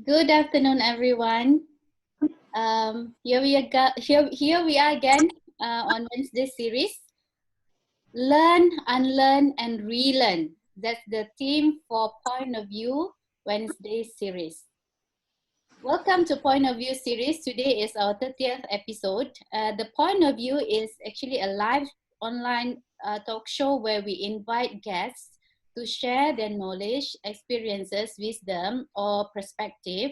Good afternoon, everyone. Here we are again on Wednesday series. Learn, unlearn, and relearn. That's the theme for Point of View Wednesday series. Welcome to Point of View series. Today is our 30th episode. The Point of View is actually a live online talk show where we invite guests to share their knowledge, experiences, wisdom, or perspective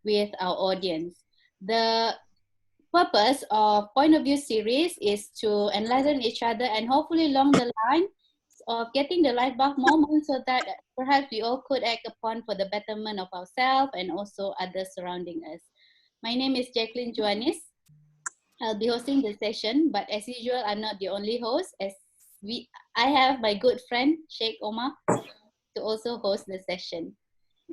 with our audience. The purpose of Point of View series is to enlighten each other and hopefully along the line of getting the light bulb moment so that perhaps we all could act upon for the betterment of ourselves and also others surrounding us. My name is Jacqueline Joannis. I'll be hosting the session, but as usual, I'm not the only host. I have my good friend Sheikh Omar to also host the session.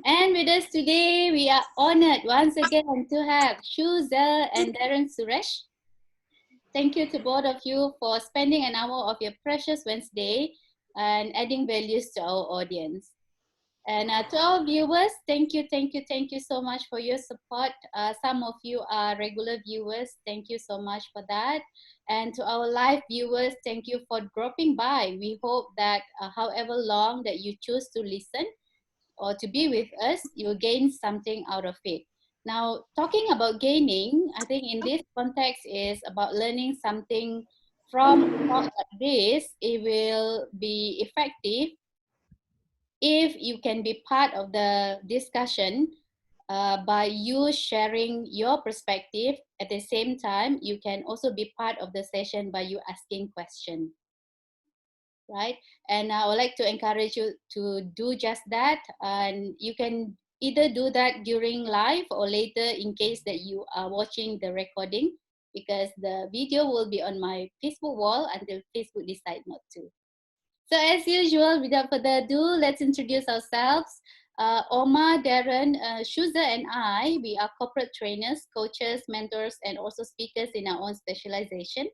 And with us today, we are honored once again to have Shuza and Darren Suresh. Thank you to both of you for spending an hour of your precious Wednesday and adding values to our audience. And to our viewers, thank you so much for your support. Some of you are regular viewers. Thank you so much for that. And to our live viewers, thank you for dropping by. We hope that however long that you choose to listen or to be with us, you'll gain something out of it. Now, talking about gaining, I think in this context is about learning something from a talk like this. It will be effective if you can be part of the discussion by you sharing your perspective. At the same time, you can also be part of the session by you asking questions, right? And I would like to encourage you to do just that. And you can either do that during live or later in case that you are watching the recording, because the video will be on my Facebook wall until Facebook decide not to. So as usual, without further ado, let's introduce ourselves. Omar, Darren, Shuza, and I, we are corporate trainers, coaches, mentors, and also speakers in our own specialization.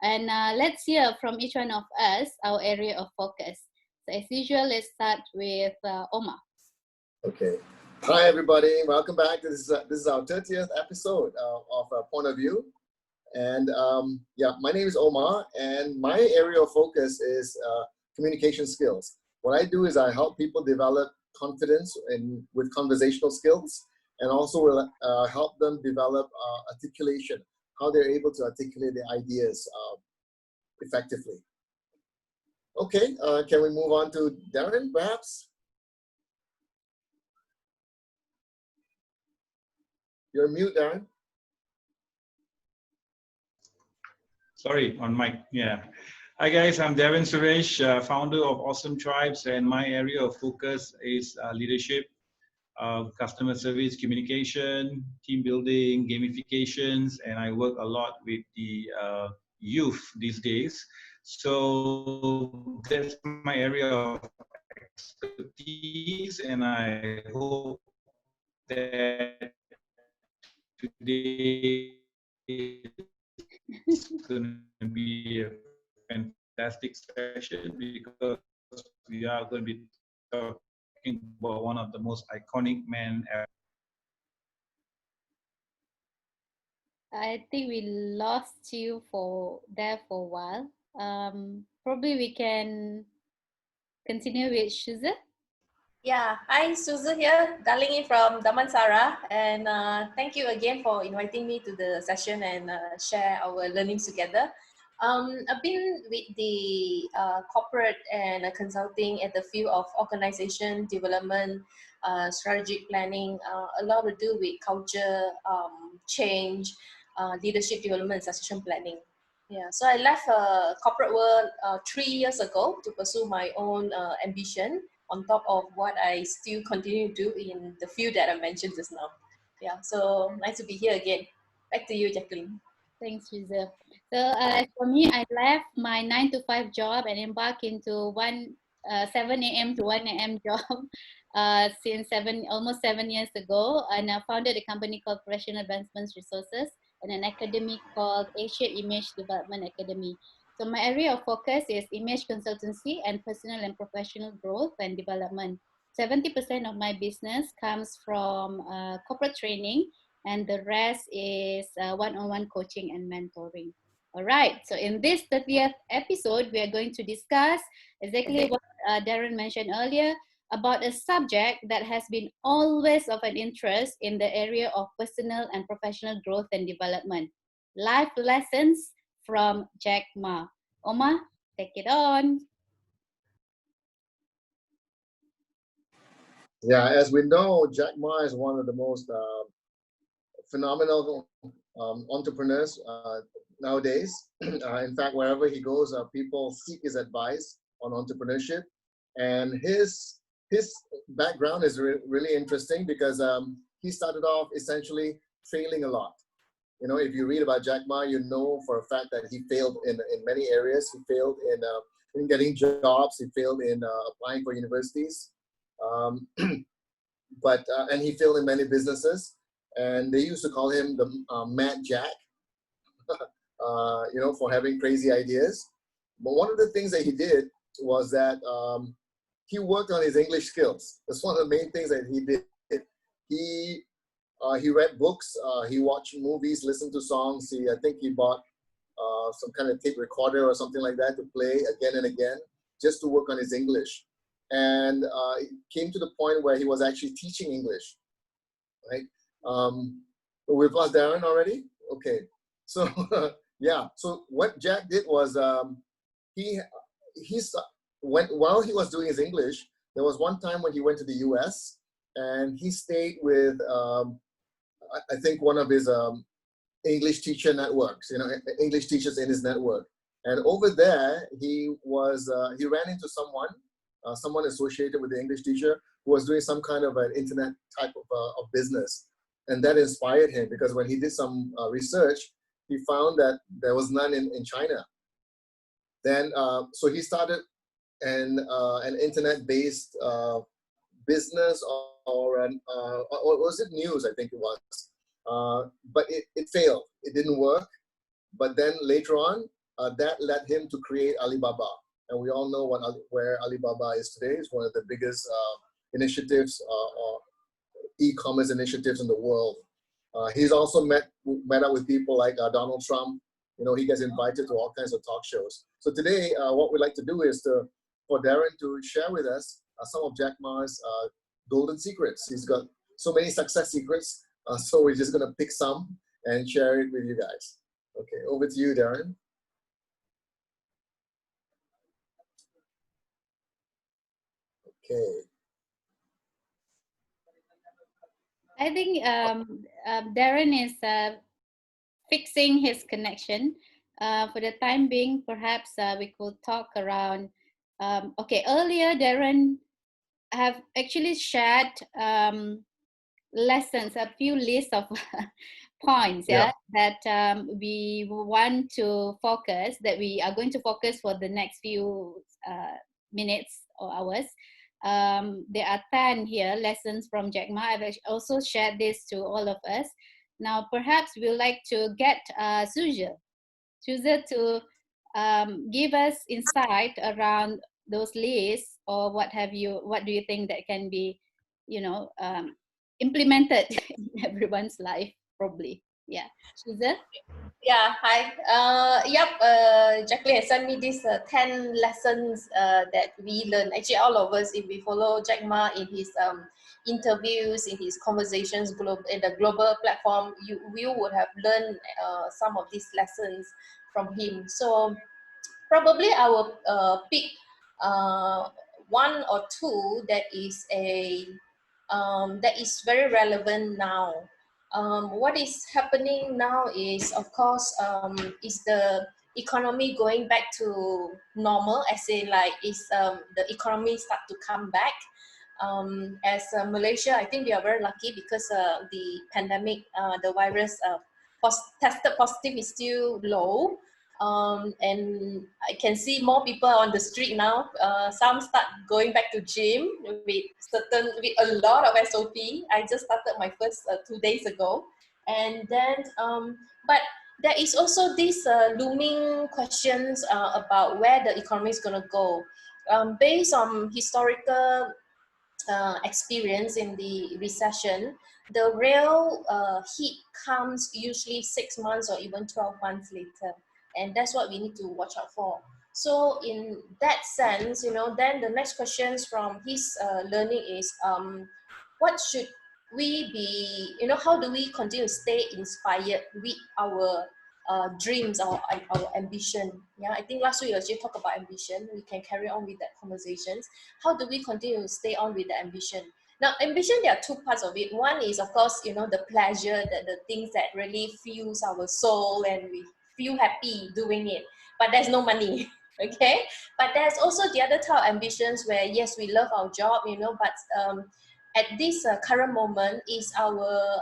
And let's hear from each one of us our area of focus. So as usual, let's start with Omar. Okay. Hi, everybody. Welcome back. This is our 30th episode of Point of View. And yeah, my name is Omar, and my area of focus is communication skills. What I do is I help people develop confidence with conversational skills, and also will help them develop articulation, how they're able to articulate their ideas effectively. Okay, can we move on to Darren, perhaps? You're mute, Darren. Sorry, on mic, yeah. Hi guys, I'm Darren Suresh, founder of Awesome Tribes, and my area of focus is leadership, customer service, communication, team building, gamifications, and I work a lot with the youth these days. So that's my area of expertise, and I hope that today is going to be a fantastic session because we are going to be talking about one of the most iconic men ever. I think we lost you for a while. Probably we can continue with Shuza. Yeah, hi, Suzu here, dialing in from Damansara, and thank you again for inviting me to the session and share our learnings together. I've been with the corporate and consulting at the field of organization development, strategic planning, a lot to do with culture, change, leadership development, succession planning. Yeah, so I left corporate world 3 years ago to pursue my own ambition on top of what I still continue to do in the field that I mentioned just now. Yeah, so nice to be here again. Back to you, Jacqueline. Thanks, Shuza. So as for me, I left my 9 to 5 job and embarked into 7 a.m. to 1 a.m. job since almost 7 years ago, and I founded a company called Professional Advancement Resources and an academy called Asia Image Development Academy. So my area of focus is image consultancy and personal and professional growth and development. 70% of my business comes from corporate training, and the rest is one-on-one coaching and mentoring. All right, so in this 30th episode, we are going to discuss exactly what Darren mentioned earlier about a subject that has been always of an interest in the area of personal and professional growth and development. Life lessons from Jack Ma. Omar, take it on. Yeah, as we know, Jack Ma is one of the most phenomenal entrepreneurs nowadays. In fact, wherever he goes, people seek his advice on entrepreneurship, and his background is really interesting because he started off essentially failing a lot. You know, if you read about Jack Ma, you know for a fact that he failed in many areas. He failed in getting jobs. He failed in applying for universities. And he failed in many businesses, and they used to call him the Mad Jack, you know, for having crazy ideas. But one of the things that he did was that he worked on his English skills. That's one of the main things that he did. He read books, he watched movies, listened to songs. I think he bought some kind of tape recorder or something like that to play again and again, just to work on his English. And it came to the point where he was actually teaching English, right? We've lost Darren already? Okay. So, yeah. So what Jack did was while he was doing his English, there was one time when he went to the US and he stayed with, I think, one of his English teacher networks, you know, English teachers in his network. And over there, he ran into someone associated with the English teacher who was doing some kind of an internet type of business. And that inspired him because when he did some research, he found that there was none in China. Then, so he started an internet-based business or was it news? I think it was. But it failed. It didn't work. But then later on, that led him to create Alibaba. And we all know where Alibaba is today. It's one of the biggest initiatives, e-commerce initiatives in the world. He's also met up with people like Donald Trump. You know, he gets invited to all kinds of talk shows. So today, what we'd like to do is for Darren to share with us some of Jack Ma's golden secrets. He's got so many success secrets. So we're just going to pick some and share it with you guys. Okay, over to you, Darren. Okay. I think Darren is fixing his connection. For the time being, perhaps we could talk around. Okay, earlier Darren have actually shared lessons, a few lists of points, that we want to focus, that we are going to focus for the next few minutes or hours. There are 10 here, lessons from Jack Ma. I've also shared this to all of us. Now, perhaps we'd like to get Suja to give us insight around those lists, or what have you. What do you think that can be, you know, implemented in everyone's life, probably? Yeah, Suja? Yeah, hi. Jacqueline has sent me these 10 lessons that we learn. Actually, all of us, if we follow Jack Ma in his interviews, in his conversations in the global platform, we would have learned some of these lessons from him. So probably I will pick one or two that is very relevant now. What is happening now is, of course, is the economy going back to normal, as in like is the economy start to come back. As Malaysia, I think we are very lucky because the pandemic, the virus tested positive is still low. And I can see more people on the street now. Some start going back to gym with a lot of SOP. I just started my first 2 days ago, and then but there is also these looming questions about where the economy is going to go. Based on historical experience in the recession, the real hit comes usually 6 months or even 12 months later. And that's what we need to watch out for. So in that sense, you know, then the next questions from his learning is, what should we be, you know, how do we continue to stay inspired with our dreams or our ambition? Yeah, I think last week we actually talked about ambition. We can carry on with that conversations. How do we continue to stay on with the ambition? Now, ambition, there are two parts of it. One is, of course, you know, the pleasure, the things that really fuels our soul and we feel happy doing it. But there's no money, okay? But there's also the other type of ambitions where, yes, we love our job, you know, but at this current moment, is our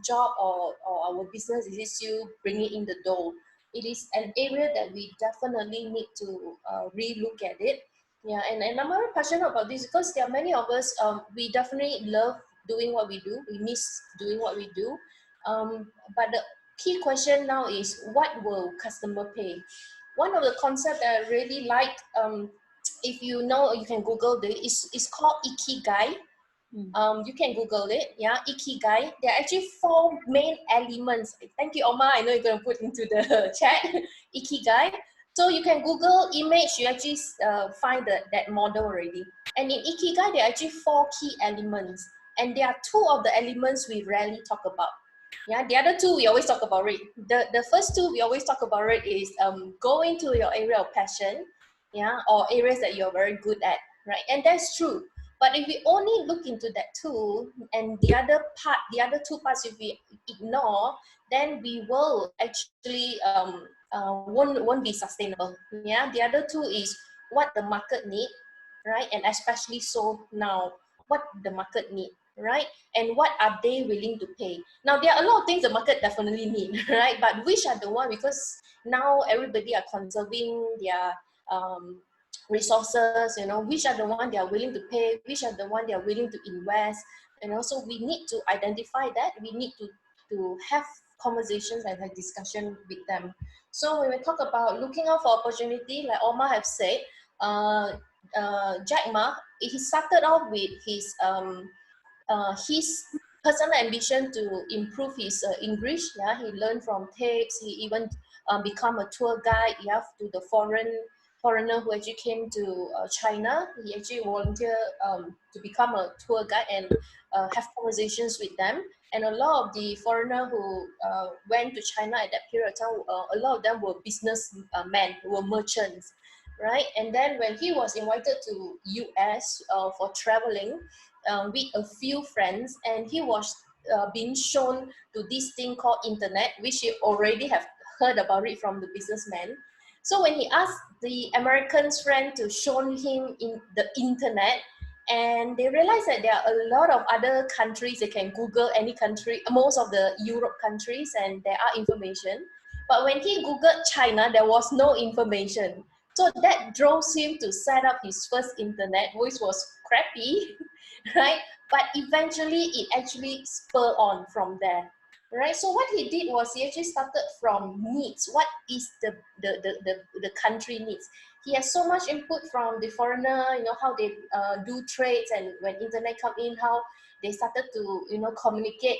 job or our business, is it still bringing in the dough? It is an area that we definitely need to re-look at it. Yeah, and I'm very passionate about this because there are many of us, we definitely love doing what we do. We miss doing what we do. But the key question now is, what will customer pay? One of the concepts that I really like, if you know, you can Google this, it's called Ikigai. You can Google it, yeah, Ikigai. There are actually 4 main elements. Thank you, Oma. I know you're going to put into the chat. Ikigai. So you can Google image, you actually find that model already. And in Ikigai, there are actually 4 key elements. And there are 2 of the elements we rarely talk about. Yeah, the other 2 we always talk about it. The first 2 we always talk about it is go into your area of passion, yeah, or areas that you're very good at, right? And that's true. But if we only look into that 2 and the other 2 parts, if we ignore, then we will actually won't be sustainable. Yeah, the other 2 is what the market need, right? And especially so now, what the market need, right? And what are they willing to pay? Now there are a lot of things the market definitely need, right? But which are the one, because now everybody are conserving their resources, you know, which are the one they are willing to pay, which are the one they are willing to invest, you know. So we need to identify that. We need to have conversations and have discussion with them. So when we talk about looking out for opportunity, like Omar have said, Jack Ma, he started off with his personal ambition to improve his English. Yeah, he learned from tapes. He even become a tour guide. Yeah, to the foreigner who actually came to China. He actually volunteered to become a tour guide and have conversations with them. And a lot of the foreigner who went to China at that period of time, a lot of them were businessmen, were merchants, right? And then when he was invited to US for traveling with a few friends, and he was being shown to this thing called internet, which he already have heard about it from the businessman. So when he asked the American's friend to show him in the internet, and they realized that there are a lot of other countries, they can Google any country, most of the Europe countries, and there are information. But when he Googled China, there was no information. So that drove him to set up his first internet, which was crappy, right? But eventually it actually spurred on from there. Right, so what he did was he actually started from needs. What is the country needs? He has so much input from the foreigner, you know, how they do trades, and when internet come in, how they started to, you know, communicate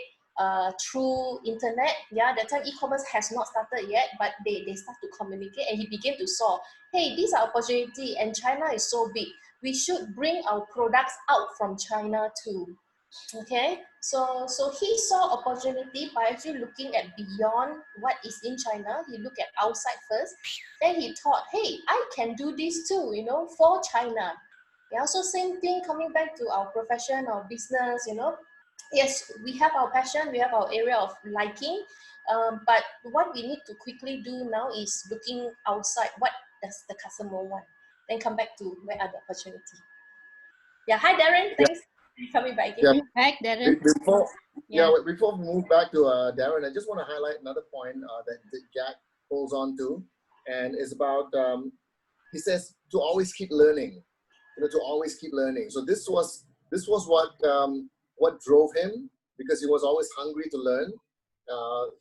through internet. Yeah, that time e-commerce has not started yet, but they start to communicate, and he began to saw, hey, these are opportunity, and China is so big. We should bring our products out from China too. Okay, so he saw opportunity by actually looking at beyond what is in China. He looked at outside first, then he thought, hey, I can do this too, you know, for China. Yeah, so same thing coming back to our profession or business, you know. Yes, we have our passion, we have our area of liking, but what we need to quickly do now is looking outside. What does the customer want? Then come back to where are the opportunity. Yeah, hi Darren, thanks for coming back again. Back, Darren. Before we move back to Darren, I just want to highlight another point that Jack holds on to, and it's about, he says to always keep learning, you know, to always keep learning. So this was what drove him, because he was always hungry to learn.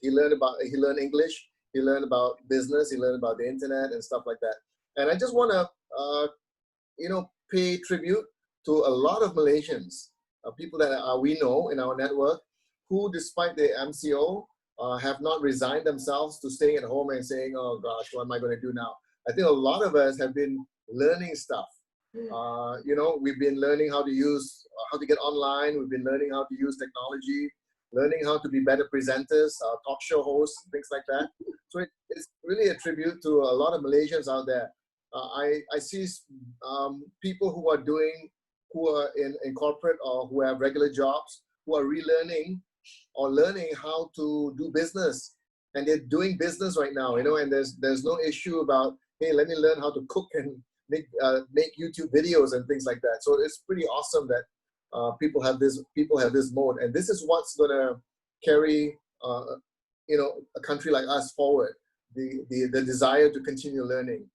He learned English, he learned about business, he learned about the internet and stuff like that. And I just want to, you know, pay tribute to a lot of Malaysians, people that we know in our network, who despite their MCO, have not resigned themselves to staying at home and saying, oh gosh, what am I going to do now? I think a lot of us have been learning stuff. You know, we've been learning how to get online. We've been learning how to use technology, learning how to be better presenters, talk show hosts, things like that. So it's really a tribute to a lot of Malaysians out there. I see people who are in corporate or who have regular jobs, who are relearning or learning how to do business. And they're doing business right now, you know, and there's no issue about, hey, let me learn how to cook and make YouTube videos and things like that. So it's pretty awesome that people have this mode, and this is what's gonna carry you know, a country like us forward. The desire to continue learning,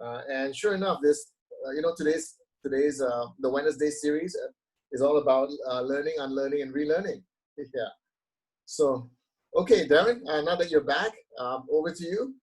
and sure enough, this you know, today's the Wednesday series is all about learning, unlearning, and relearning. Yeah. So, okay, Darren, now that you're back, over to you.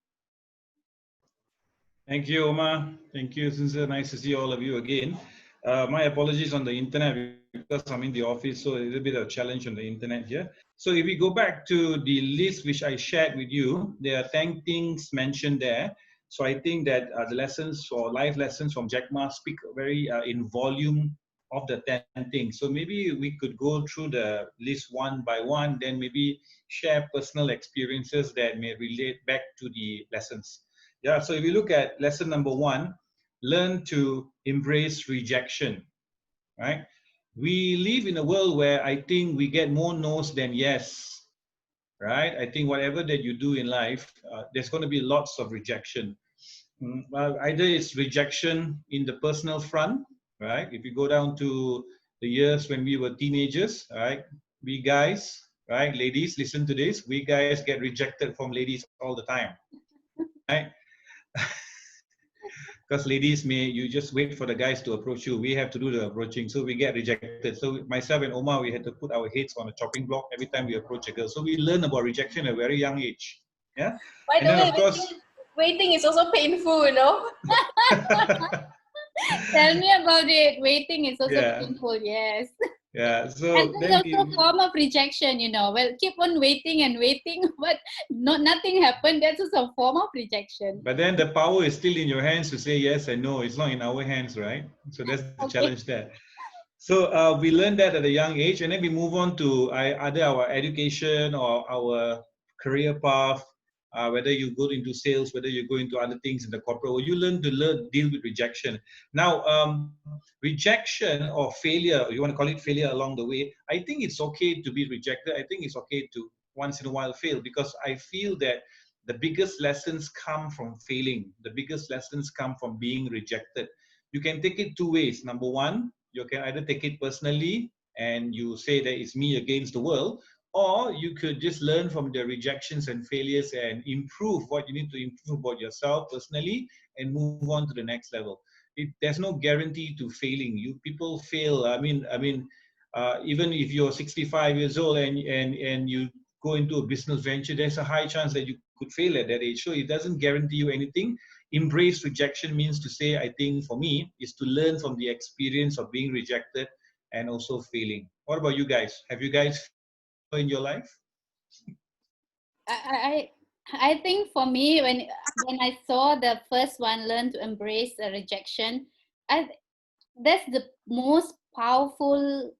Thank you, Omar. Thank you, Sincere. Nice to see all of you again. My apologies on the internet because I'm in the office, so a little bit of a challenge on the internet here. So if we go back to the list which I shared with you, there are 10 things mentioned there. So I think that the lessons or life lessons from Jack Ma speak very in volume of the 10 things. So maybe we could go through the list one by one, then maybe share personal experiences that may relate back to the lessons. Yeah, so if you look at lesson number 1, learn to embrace rejection, right? We live in a world where I think we get more no's than yes, right? I think whatever that you do in life, there's going to be lots of rejection. Well, either it's rejection in the personal front, right? If you go down to the years when we were teenagers, right? We guys, right? Ladies, listen to this. We guys get rejected from ladies all the time, right? Because ladies you just wait for the guys to approach you. We have to do the approaching, so we get rejected. So myself and Omar, we had to put our heads on a chopping block every time we approach a girl. So we learn about rejection at a very young age. Yeah. By the way, of course, waiting is also painful, you know. Tell me about it. Waiting is also painful. Yes. Yeah, so and there's also a form of rejection, you know. Well, keep on waiting and waiting, but nothing happened. That's also a form of rejection. But then the power is still in your hands to say yes and no. It's not in our hands, right? So that's the challenge there. So we learned that at a young age, and then we move on to either our education or our career path, whether you go into sales, whether you go into other things in the corporate world, you learn to deal with rejection. Now, rejection or failure, you want to call it failure along the way, I think it's okay to be rejected. I think it's okay to once in a while fail, because I feel that the biggest lessons come from failing. The biggest lessons come from being rejected. You can take it 2 ways. Number one, you can either take it personally and you say that it's me against the world, or you could just learn from the rejections and failures and improve what you need to improve about yourself personally and move on to the next level. There's no guarantee to failing. People fail. I mean, even if you're 65 years old and you go into a business venture, there's a high chance that you could fail at that age. So it doesn't guarantee you anything. Embrace rejection means to say, I think for me, is to learn from the experience of being rejected and also failing. What about you guys? Have you guys failed in your life? I think for me, when I saw the first one, learn to embrace a rejection, that's the most powerful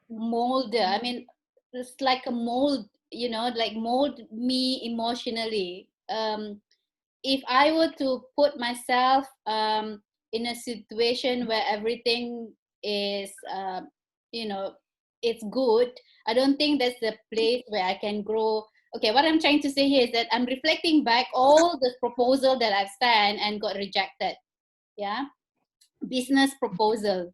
molder. I mean, it's like a mold, you know, like mold me emotionally. If I were to put myself in a situation where everything is, you know, it's good, I don't think that's the place where I can grow. Okay, what I'm trying to say here is that I'm reflecting back all the proposal that I've sent and got rejected. Yeah, business proposal.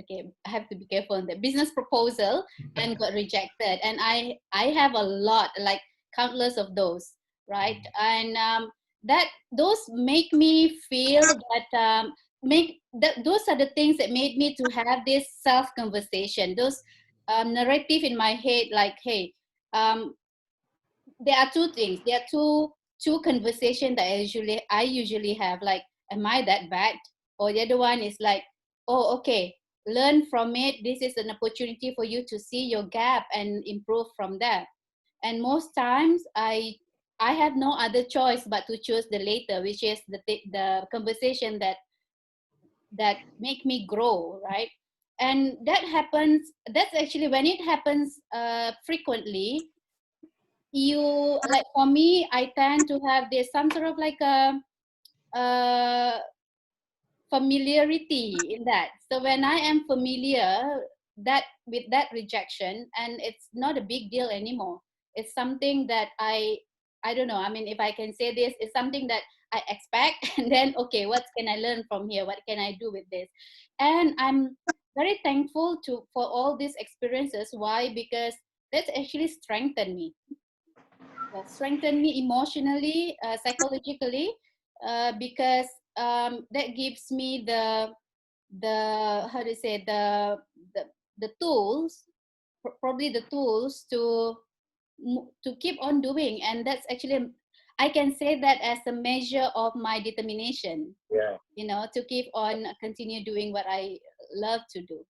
Okay, I have to be careful on that. Business proposal and got rejected, and I have a lot, like countless of those, right? And those make me feel that those are the things that made me to have this self conversation, those narrative in my head, like, hey, there are two things. There are two conversations that I usually have, like, am I that bad? Or the other one is like, oh, okay, learn from it. This is an opportunity for you to see your gap and improve from that. And most times I have no other choice but to choose the later, which is the conversation that make me grow, right? And that happens, that's actually when it happens frequently, you, like for me, I tend to have this some sort of like a familiarity in that. So when I am familiar that with that rejection, and it's not a big deal anymore. It's something that I don't know. I mean, if I can say this, it's something that I expect, and then okay, what can I learn from here? What can I do with this? And I'm very thankful for all these experiences. Why? Because that's actually strengthened me. Strengthened me emotionally, psychologically, because that gives me the how to say the tools, probably the tools to keep on doing. And that's actually, I can say that as a measure of my determination, Yeah. you know, to keep on continue doing what I love to do.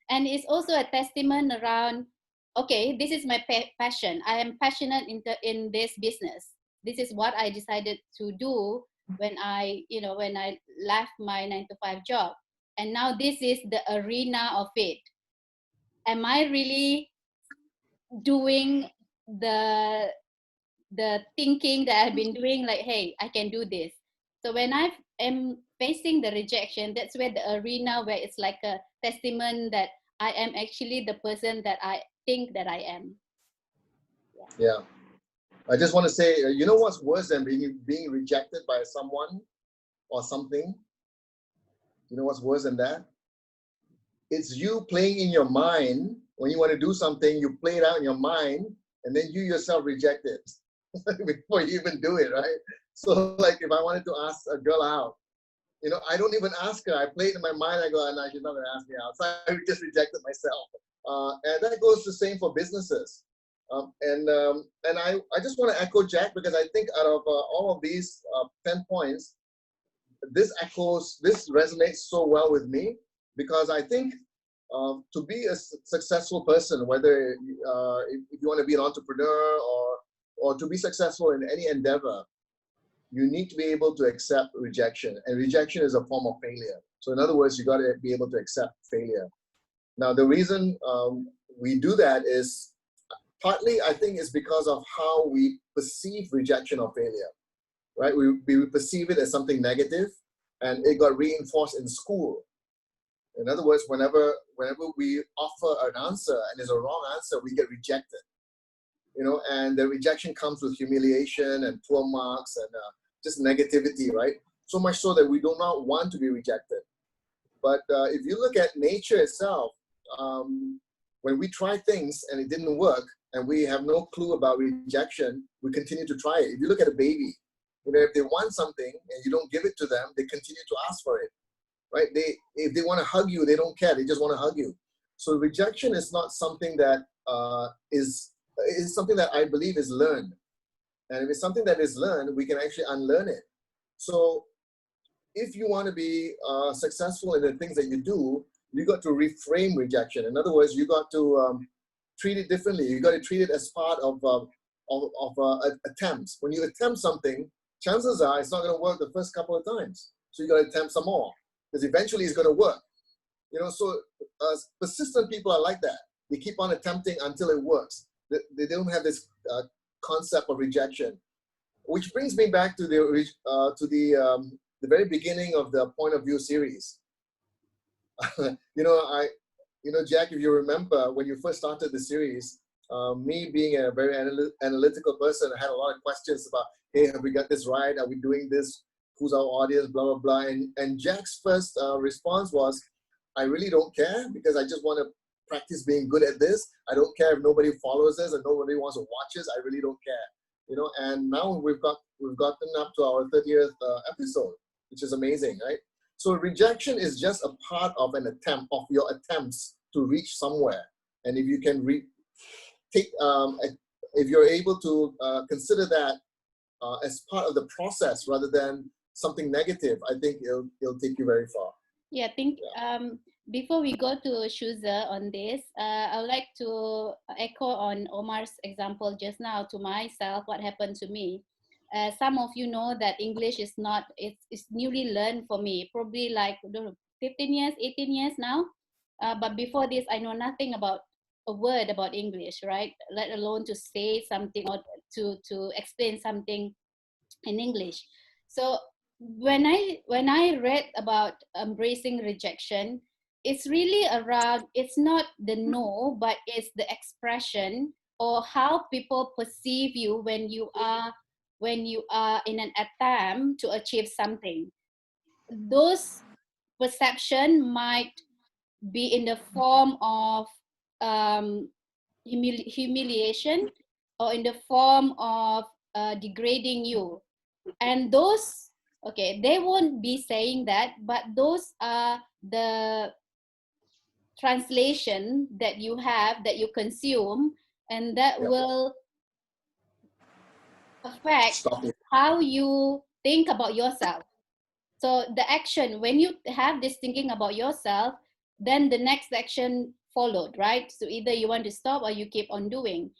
And it's also a testament around, okay, this is my passion. I am passionate in this business. This is what I decided to do when when I left my 9-to-5 job. And now this is the arena of it. Am I really doing the thinking that I've been doing, like, hey, I can do this? So when I am facing the rejection, that's where the arena where it's like a testament that I am actually the person that I think that I am. Yeah. I just want to say, you know what's worse than being rejected by someone or something? You know what's worse than that? It's you playing in your mind. When you want to do something, you play it out in your mind, and then you yourself reject it before you even do it, right? So like if I wanted to ask a girl out, you know, I don't even ask her. I play it in my mind. I go, no, she's not going to ask me out. So I just rejected myself. And that goes the same for businesses. And I just want to echo Jack, because I think out of all of these 10 points, this resonates so well with me, because I think to be a successful person, whether if you want to be an entrepreneur or to be successful in any endeavor, you need to be able to accept rejection, and rejection is a form of failure. So in other words, you got to be able to accept failure. Now, the reason we do that is partly, I think, is because of how we perceive rejection or failure, right? We perceive it as something negative, and it got reinforced in school. In other words, whenever we offer an answer and it's a wrong answer, we get rejected. You know, and the rejection comes with humiliation and poor marks and just negativity, right? So much so that we do not want to be rejected. But if you look at nature itself, when we try things and it didn't work, and we have no clue about rejection, we continue to try it. If you look at a baby, you know, if they want something and you don't give it to them, they continue to ask for it, right? If they want to hug you, they don't care. They just want to hug you. So rejection is not something that is something that I believe is learned. And if it's something that is learned, we can actually unlearn it. So if you want to be successful in the things that you do, you got to reframe rejection. In other words, you got to treat it differently. You got to treat it as part of attempts. When you attempt something, chances are it's not going to work the first couple of times. So you got to attempt some more, because eventually it's going to work. You know, so persistent people are like that. They keep on attempting until it works. They don't have this concept of rejection, which brings me back to the very beginning of the Point of View series. Jack, if you remember when you first started the series, me being a very analytical person, I had a lot of questions about, hey, have we got this right? Are we doing this? Who's our audience? Blah, blah, blah. And Jack's first response was, I really don't care, because I just want to practice being good at this. I don't care if nobody follows us and nobody wants to watch us. I really don't care. You know, and now we've gotten up to our 30th episode, which is amazing, right? So rejection is just a part of an attempt, of your attempts to reach somewhere. And if you can if you're able to consider that as part of the process rather than something negative, I think it'll take you very far. Yeah, I think before we go to Shuza on this, I would like to echo on Omar's example just now to myself, what happened to me. Some of you know that English is not, it's newly learned for me, probably like, I don't know, 15 years, 18 years now. But before this, I know nothing about a word about English, right? Let alone to say something or to explain something in English. So when I read about embracing rejection, it's really around, it's not the no, but it's the expression or how people perceive you when you are in an attempt to achieve something. Those perception might be in the form of humiliation or in the form of degrading you. And those, okay, they won't be saying that, but those are the translation that you have, that you consume, and that Yep. will affect Stop it. how you think about yourself. So the action, when you have this thinking about yourself, then the next action followed, right? So either you want to stop or you keep on doing.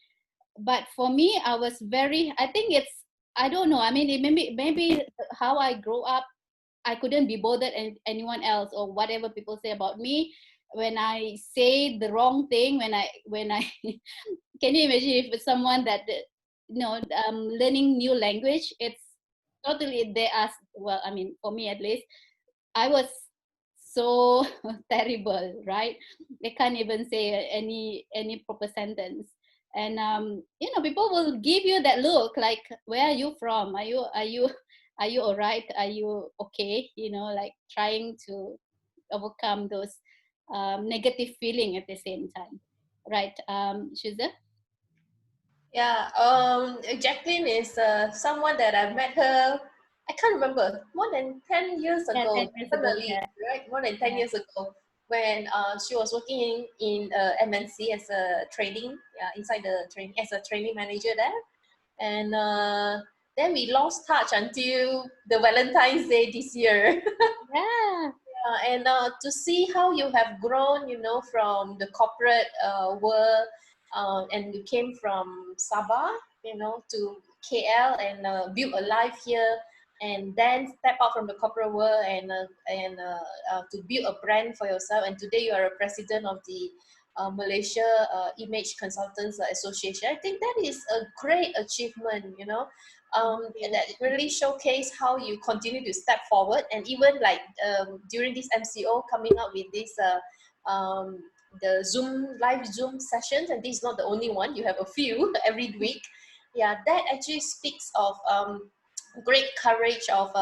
But for me, I was very, I think it's, I don't know, I mean, it maybe how I grow up, I couldn't be bothered anyone else or whatever people say about me. When I say the wrong thing, when I can you imagine if it's someone that learning new language, it's totally, they ask, well, I mean, for me at least, I was so terrible, right? They can't even say any proper sentence. And people will give you that look like, where are you from? Are you all right? Are you okay? Like trying to overcome those negative feeling at the same time, right? Shiza? Yeah, Jacqueline is someone that I've met her, I can't remember, more than 10 years Yeah, 10 ago, years ago. definitely, Yeah, right? More than 10 yeah. years ago, when she was working in MNC as a training, inside the training, as a training manager there. And then we lost touch until the Valentine's Day this year. Yeah. And to see how you have grown, from the corporate world, and you came from Sabah, to KL and build a life here, and then step out from the corporate world and to build a brand for yourself. And today you are a president of the Malaysia Image Consultants Association. I think that is a great achievement, that really showcase how you continue to step forward. And even like during this MCO coming up with this the live Zoom sessions, and this is not the only one, you have a few every week. Yeah, that actually speaks of great courage of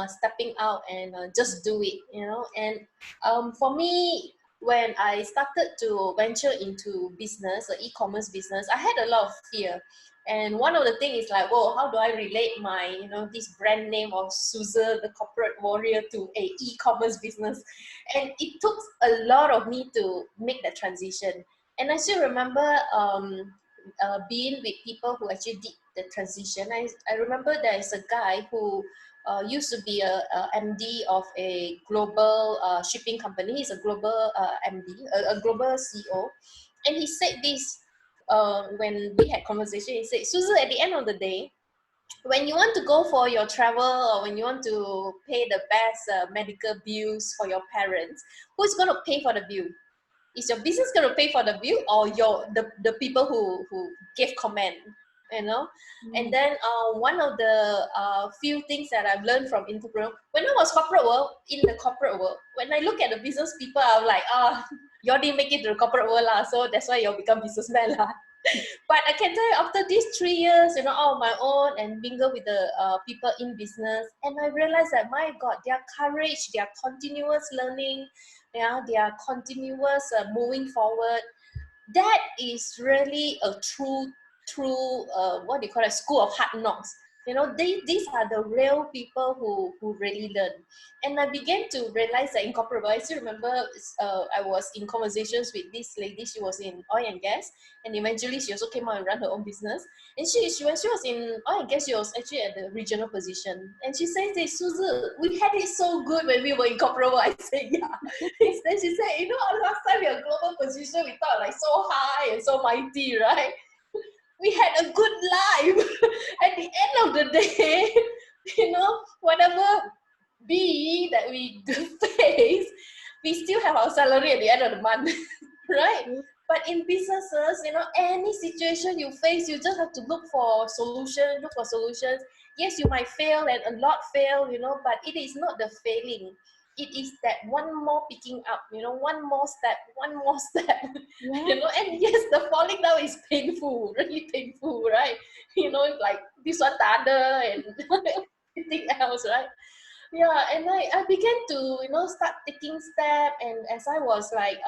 stepping out and just do it, and for me, when I started to venture into business, e-commerce business, I had a lot of fear. And one of the things is like, whoa, how do I relate my, this brand name of Suza, the corporate warrior, to a e-commerce business? And it took a lot of me to make that transition. And I still remember being with people who actually did the transition. I remember there's a guy who used to be a MD of a global shipping company. He's a global MD, a global CEO. And he said this when we had conversation. He said, Susan, at the end of the day, when you want to go for your travel or when you want to pay the best medical bills for your parents, who's going to pay for the bill? Is your business going to pay for the bill, or the people who gave comment, And then one of the few things that I've learned from entrepreneur, when I was in the corporate world, when I look at the business people, I'm like, y'all didn't make it to the corporate world lah, so that's why y'all become businessmen lah. But I can tell you, after these 3 years, on my own and mingle with the people in business, and I realized that, my God, their courage, their continuous learning, their continuous moving forward, that is really a true what do you call it, school of hard knocks. You know, these are the real people who really learn. And I began to realize that in corporate world, I still remember I was in conversations with this lady. She was in oil and gas, and eventually she also came out and ran her own business. And when she was in oil and gas, she was actually at the regional position. And she says, "Hey, Suzu, we had it so good when we were in corporate world." I said, "Yeah." Then she said, "You know, last time we were global position, we thought like so high and so mighty, right? We had a good life." At the end of the day, you know, whatever be that we face, we still have our salary at the end of the month, right? But in businesses, you know, any situation you face, you just have to look for solutions, look for solutions. Yes, you might fail and a lot fail, you know, but it is not the failing. It is that one more picking up, you know, one more step, Yeah. you know, and yes, the falling down is painful, really painful, right? You know, like this one, the other, and everything else, right? Yeah, and I began to, you know, start taking step, and as I was like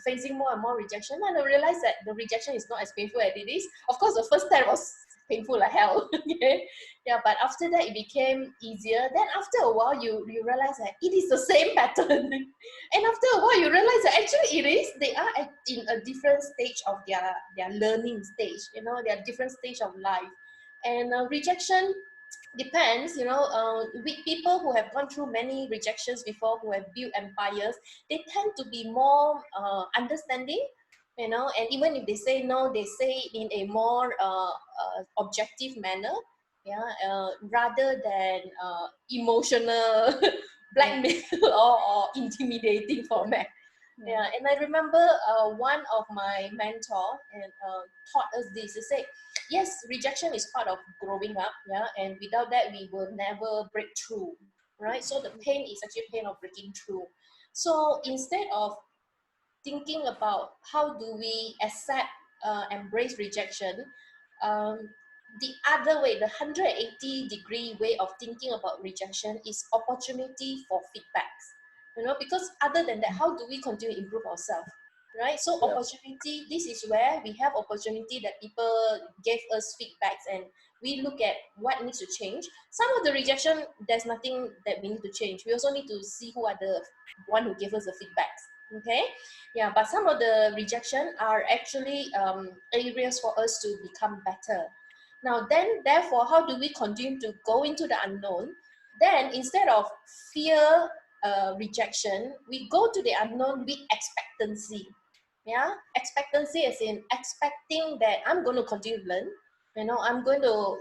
facing more and more rejection, and I realized that the rejection is not as painful as it is. Of course, the first step was painful like hell. Okay, yeah, but after that it became easier. Then after a while, you realize that it is the same pattern, and after a while, you realize that actually it is. They are in a different stage of their learning stage. You know, they are different stage of life, and rejection depends, you know, with people who have gone through many rejections before, who have built empires, they tend to be more understanding, you know, and even if they say no, they say it in a more objective manner, yeah, rather than emotional blackmail or intimidating format. Yeah, and I remember one of my mentor and taught us this. He said, yes, rejection is part of growing up, yeah, and without that, we will never break through, right? So the pain is actually pain of breaking through. So instead of thinking about how do we accept, embrace rejection, um, the other way, the 180-degree way of thinking about rejection is opportunity for feedbacks. You know, because other than that, how do we continue to improve ourselves? Right? So Yeah. opportunity, this is where we have opportunity that people gave us feedbacks, and we look at what needs to change. Some of the rejection, there's nothing that we need to change. We also need to see who are the one who gave us the feedbacks. Okay, yeah, but some of the rejection are actually areas for us to become better. Now then, therefore, how do we continue to go into the unknown? Then instead of fear, rejection, we go to the unknown with expectancy. Yeah, expectancy is in expecting that I'm going to continue to learn, you know, I'm going to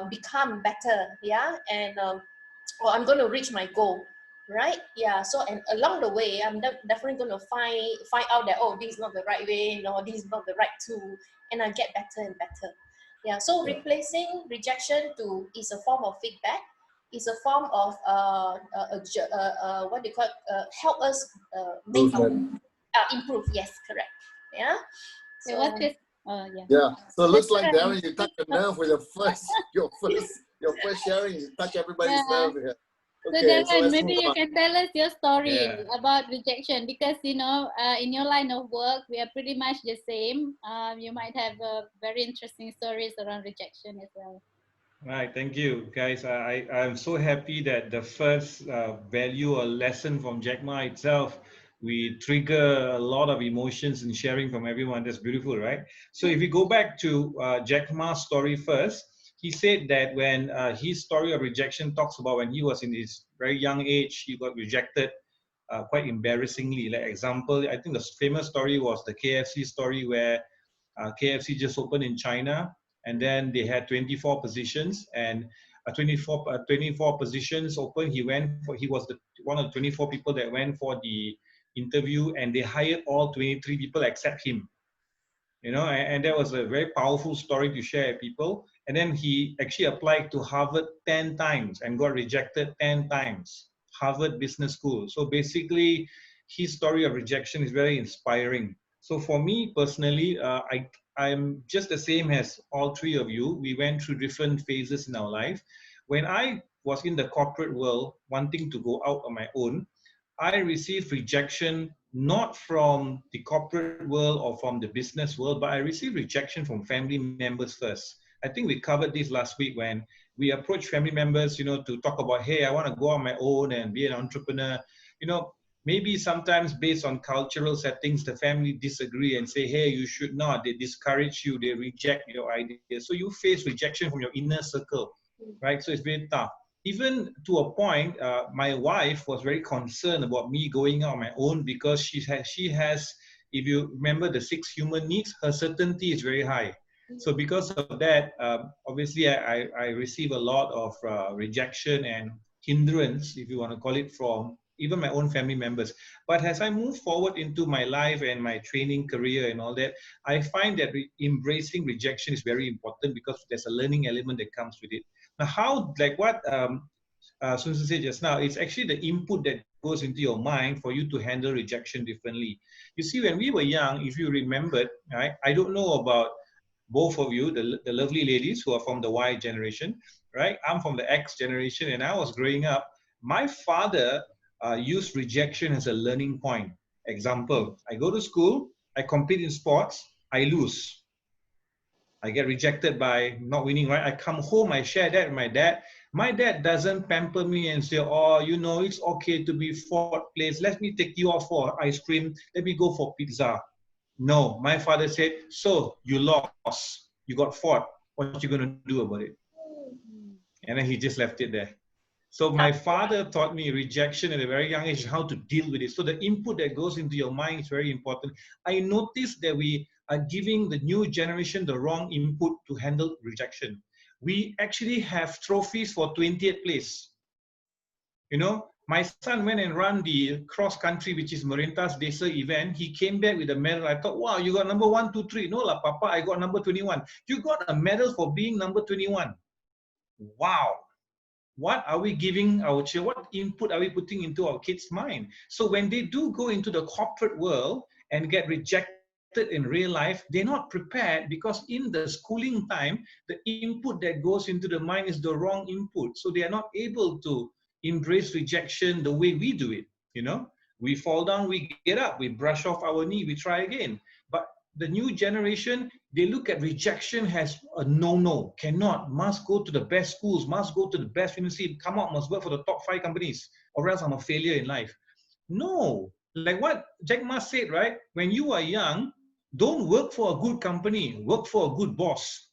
become better, yeah, and or I'm going to reach my goal, right? Yeah, so and along the way, I'm definitely going to find out that, oh, this is not the right way, you know, this is not the right tool, and I get better and better. Yeah, so Yeah. replacing rejection to is a form of feedback, is a form of what do you call it? Help us make our Movement. improve. Yes, correct. Yeah. So So what's this? Oh, yeah. Yeah. So it looks That's like right. Darren, you touched a nerve with your first sharing. You touch everybody's Yeah. nerve here. So Okay, so Darren, let's maybe move you on. can tell us your story Yeah. about rejection, because you know, in your line of work, we are pretty much the same. You might have very interesting stories around rejection as well. Right, thank you, guys. I'm so happy that the first value or lesson from Jack Ma itself, we trigger a lot of emotions and sharing from everyone. That's beautiful, right? So if we go back to Jack Ma's story first, he said that when his story of rejection talks about when he was in his very young age, he got rejected quite embarrassingly. Like example, I think the famous story was the KFC story where KFC just opened in China, and then they had 24 positions, and 24 positions open. He was one of the 24 people that went for the interview, and they hired all 23 people except him. You know, and that was a very powerful story to share with people. And then he actually applied to Harvard 10 times and got rejected 10 times. Harvard Business School. So basically, his story of rejection is very inspiring. So for me personally, I'm just the same as all three of you. We went through different phases in our life. When I was in the corporate world, wanting to go out on my own, I received rejection not from the corporate world or from the business world, but I received rejection from family members first. I think we covered this last week when we approach family members, you know, to talk about, hey, I want to go on my own and be an entrepreneur. You know, maybe sometimes based on cultural settings, the family disagree and say, hey, you should not. They discourage you, they reject your ideas. So you face rejection from your inner circle, right? So it's very tough. Even to a point, my wife was very concerned about me going out on my own because she has, if you remember the 6 human needs, her certainty is very high. So because of that, obviously I receive a lot of rejection and hindrance, if you want to call it, from even my own family members. But as I move forward into my life and my training career and all that, I find that embracing rejection is very important because there's a learning element that comes with it. Now, how, like what Sun Tzu said just now, it's actually the input that goes into your mind for you to handle rejection differently. You see, when we were young, if you remembered, right, I don't know about both of you, the lovely ladies who are from the Y generation, right? I'm from the X generation, and I was growing up. My father used rejection as a learning point. Example, I go to school, I compete in sports, I lose. I get rejected by not winning, right? I come home, I share that with my dad. My dad doesn't pamper me and say, oh, you know, it's okay to be 4th place. Let me take you out for ice cream. Let me go for pizza. No, my father said, so you lost, you got 4th. What are you going to do about it? And then he just left it there. So my father taught me rejection at a very young age, how to deal with it. So the input that goes into your mind is very important. I noticed that we are giving the new generation the wrong input to handle rejection. We actually have trophies for 20th place. You know, my son went and ran the cross country, which is Marintas Desa event. He came back with a medal. I thought, wow, you got number 1, 2, 3. No lah, Papa, I got number 21. You got a medal for being number 21. Wow. What are we giving our children? What input are we putting into our kids' mind? So when they do go into the corporate world and get rejected in real life, they're not prepared because in the schooling time, the input that goes into the mind is the wrong input. So they are not able to embrace rejection the way we do it. You know, we fall down, we get up, we brush off our knee, we try again. But the new generation, they look at rejection as a no-no, cannot, must go to the best schools, must go to the best university, come out, must work for the top 5 companies, or else I'm a failure in life. No, like what Jack Ma said, right? When you are young, don't work for a good company, work for a good boss.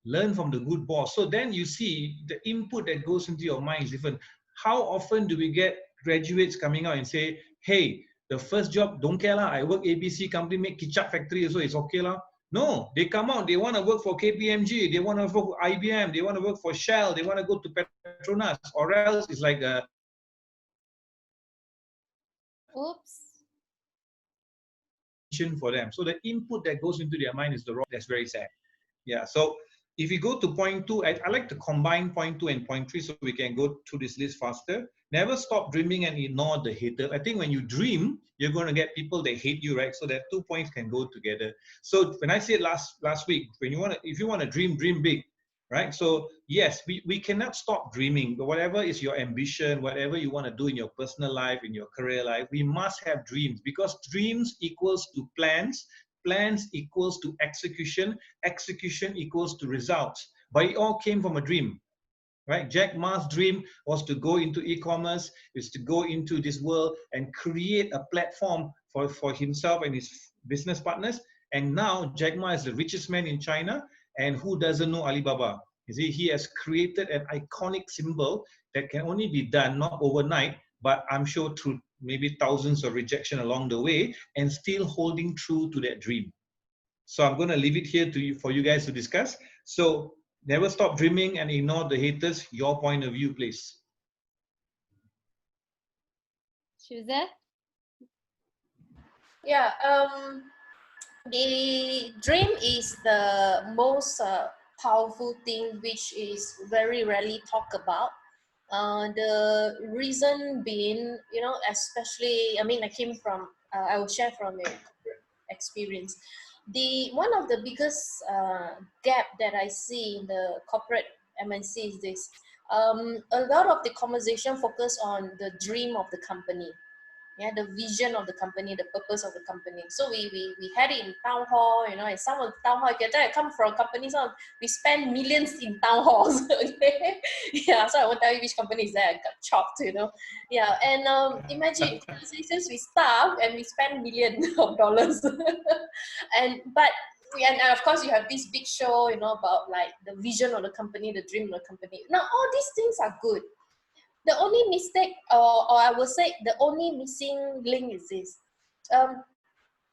Learn from the good boss. So then you see the input that goes into your mind is different. How often do we get graduates coming out and say, hey, the first job, don't care lah, I work ABC company, make ketchup factory, so it's okay lah. No, they come out, they want to work for KPMG, they want to work for IBM, they want to work for Shell, they want to go to Petronas, or else it's like a... Oops. For them. So the input that goes into their mind is the wrong, that's very sad. Yeah, so if we go to point 2, I like to combine point 2 and point 3 so we can go through this list faster. Never stop dreaming and ignore the haters. I think when you dream, you're going to get people that hate you, right? So that 2 points can go together. So when I said last week, when you want to, if you want to dream, dream big, right? So yes, we cannot stop dreaming, but whatever is your ambition, whatever you want to do in your personal life, in your career life, we must have dreams because dreams equals to plans. Plans equals to execution, execution equals to results. But it all came from a dream, right? Jack Ma's dream was to go into e-commerce, is to go into this world and create a platform for himself and his business partners. And now Jack Ma is the richest man in China, and who doesn't know Alibaba? You see, he has created an iconic symbol that can only be done not overnight, but I'm sure through maybe thousands of rejection along the way, and still holding true to that dream. So I'm going to leave it here to you for you guys to discuss. So never stop dreaming and ignore the haters. Your point of view, please. Shuza? Yeah, the dream is the most powerful thing which is very rarely talked about. The reason being, you know, especially, I mean, I will share from your experience. One of the biggest gap that I see in the corporate MNC is this. A lot of the conversation focus on the dream of the company. Yeah, the vision of the company, the purpose of the company. So we had it in town hall, you know, and some of the town hall, I come from companies, we spend millions in town halls. Okay? Yeah, so I won't tell you which company is that I got chopped, you know. Yeah, and imagine conversations with staff and we spend millions of dollars. And of course you have this big show, you know, about like the vision of the company, the dream of the company. Now all these things are good. The only mistake, or I would say the only missing link is this.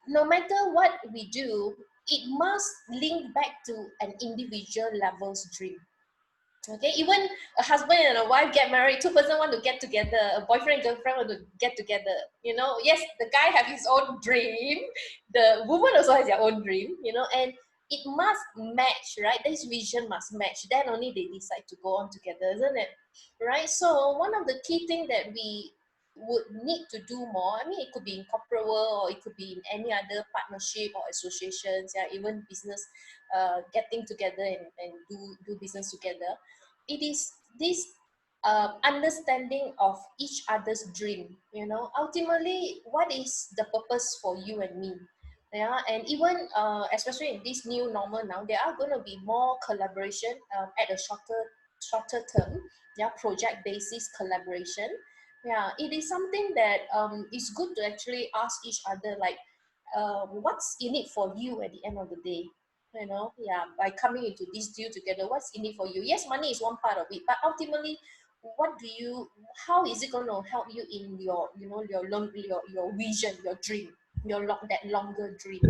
No matter what we do, it must link back to an individual level's dream. Okay, even a husband and a wife get married, two person want to get together, a boyfriend and girlfriend want to get together. You know, yes, the guy have his own dream, the woman also has their own dream, you know, and it must match, right? This vision must match. Then only they decide to go on together, isn't it? Right? So one of the key things that we would need to do more, I mean, it could be in corporate world or it could be in any other partnership or associations, yeah, even business getting together and do business together. It is this understanding of each other's dream. You know, ultimately, what is the purpose for you and me? Yeah, and even especially in this new normal now, there are going to be more collaboration at a shorter term, yeah, project basis collaboration. Yeah, it is something that is good to actually ask each other, like, what's in it for you at the end of the day? You know, yeah, by coming into this deal together, what's in it for you? Yes, money is one part of it, but ultimately, what do you, how is it going to help you in your, you know, your vision, your dream, that longer dream?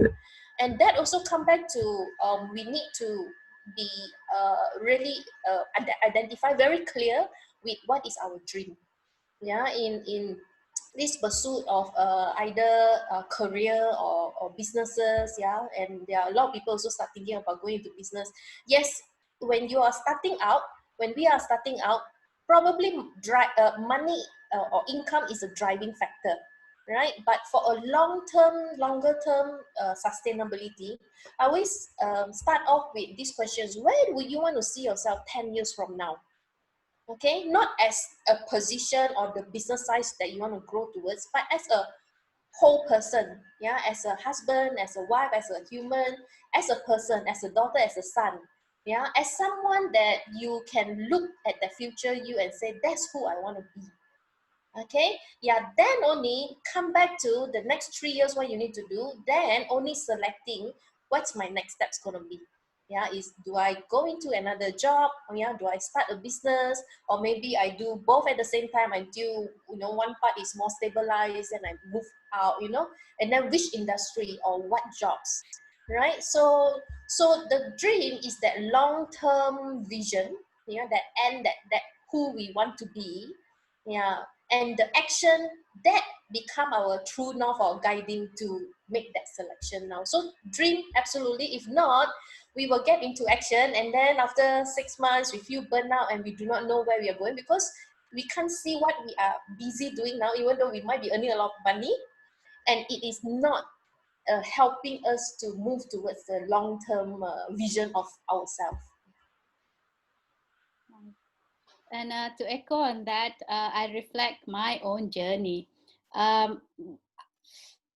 And that also come back to, we need to be really identify very clear with what is our dream. Yeah, in this pursuit of either career or businesses. Yeah, and there are a lot of people also start thinking about going into business. Yes, when you are starting out, when we are starting out, probably money or income is a driving factor, right? But for a longer term sustainability, I always start off with these questions: where would you want to see yourself 10 years from now? Okay, not as a position or the business size that you want to grow towards, but as a whole person. Yeah, as a husband, as a wife, as a human, as a person, as a daughter, as a son. Yeah, as someone that you can look at the future you and say, that's who I want to be. Okay, yeah, then only come back to the next 3 years, what you need to do, then only selecting what's my next steps going to be. Yeah, is, do I go into another job? Or yeah, do I start a business? Or maybe I do both at the same time until, you know, one part is more stabilized and I move out, you know, and then which industry or what jobs, right? So the dream is that long-term vision, yeah, that end, that who we want to be. Yeah, and the action that become our true north or guiding to make that selection now. So dream, absolutely. If not, we will get into action, and then after 6 months we feel burnt out and we do not know where we are going, because we can't see what we are busy doing now, even though we might be earning a lot of money, and it is not helping us to move towards the long-term vision of ourselves. And to echo on that, I reflect my own journey. Um,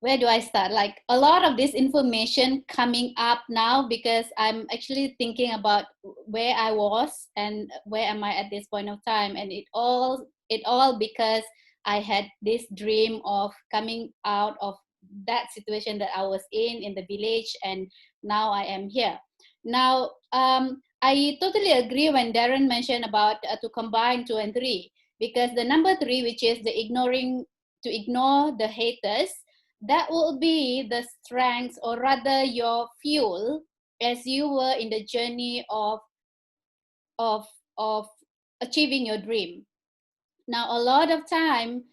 where do I start? Like, a lot of this information coming up now, because I'm actually thinking about where I was and where am I at this point of time, and it all because I had this dream of coming out of that situation that I was in the village, and now I am here. Now, I totally agree when Darren mentioned about to combine 2 and 3, because the number 3, which is the ignore the haters, that will be the strength, or rather your fuel, as you were in the journey of of achieving your dream. Now, a lot of time,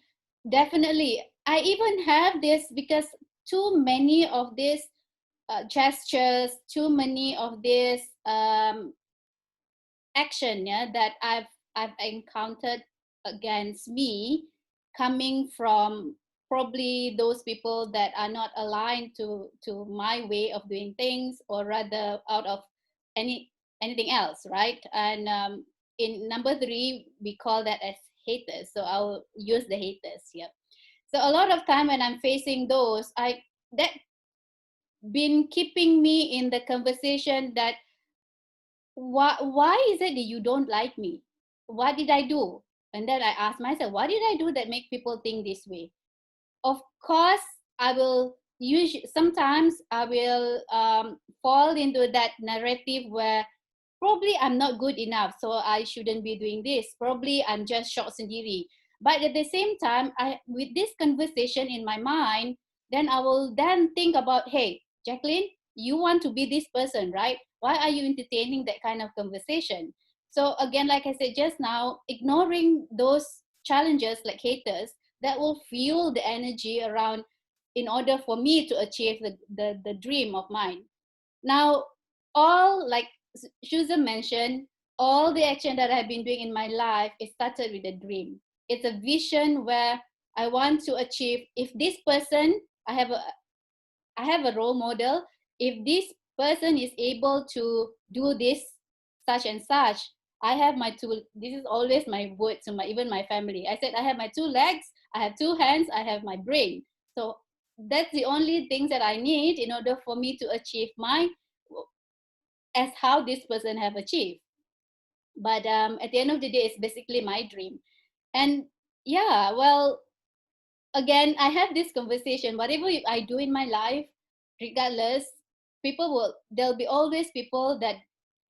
definitely, I even have this, because too many of these gestures, too many of this action, yeah, that I've encountered against me, coming from probably those people that are not aligned to my way of doing things, or rather out of anything else, right? And in number 3, we call that as haters, so I'll use the haters here. So a lot of time when I'm facing those, that been keeping me in the conversation that why is it that you don't like me? What did I do? And then I ask myself, what did I do that make people think this way? Of course, I will sometimes I will fall into that narrative where probably I'm not good enough, so I shouldn't be doing this. Probably I'm just short sendiri. But at the same time, with this conversation in my mind, then I will then think about, hey, Jacqueline, you want to be this person, right? Why are you entertaining that kind of conversation? So again, like I said just now, ignoring those challenges like haters, that will fuel the energy around in order for me to achieve the dream of mine. Now, all like Shuza mentioned, all the action that I've been doing in my life, it started with a dream. It's a vision where I want to achieve. If this person, I have a role model. If this person is able to do this, such and such, I have my two. This is always my word to even my family. I said I have my two legs, I have two hands, I have my brain. So that's the only things that I need in order for me to achieve as how this person have achieved. But at the end of the day, it's basically my dream. And yeah, well, again, I have this conversation. Whatever I do in my life, regardless, there'll be always people that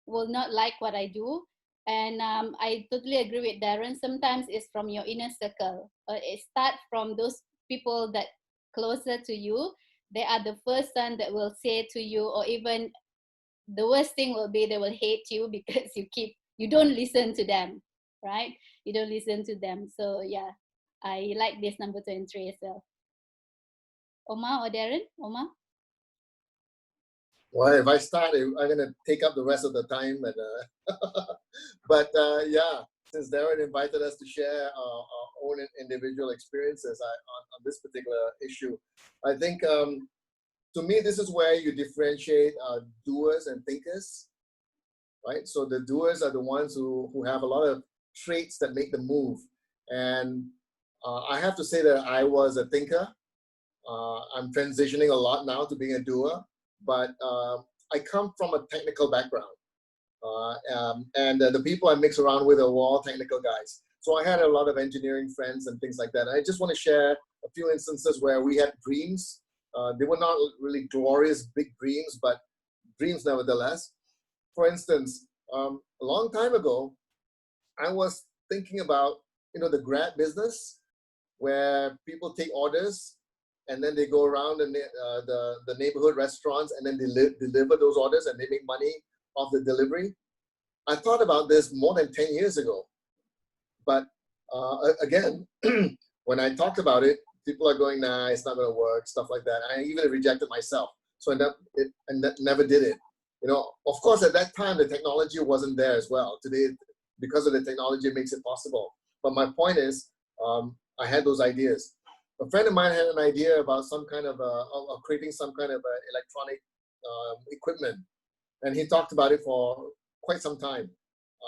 will not like what I do. And I totally agree with Darren. Sometimes it's from your inner circle. It starts from those people that closer to you. They are the first one that will say to you, or even the worst thing will be they will hate you because you don't listen to them, right? You don't listen to them. So yeah, I like this number 23 as well. Omar or Darren? Omar? Well, if I start, I'm going to take up the rest of the time. But yeah, since Darren invited us to share our own individual experiences on this particular issue, I think to me, this is where you differentiate doers and thinkers, right? So the doers are the ones who have a lot of traits that make them move. And I have to say that I was a thinker. I'm transitioning a lot now to being a doer, but I come from a technical background. And the people I mix around with are all technical guys. So I had a lot of engineering friends and things like that. And I just want to share a few instances where we had dreams. They were not really glorious big dreams, but dreams nevertheless. For instance, a long time ago, I was thinking about, the Grab business where people take orders and then they go around the neighborhood restaurants and then they deliver those orders and they make money off the delivery. I thought about this more than 10 years ago. But again, when I talked about it, people are going, nah, it's not going to work, stuff like that. I even rejected myself. So I never did it. Of course, at that time, the technology wasn't there as well. Today, because of the technology, it makes it possible. But my point is, I had those ideas. A friend of mine had an idea about some kind of creating some kind of electronic equipment. And he talked about it for quite some time.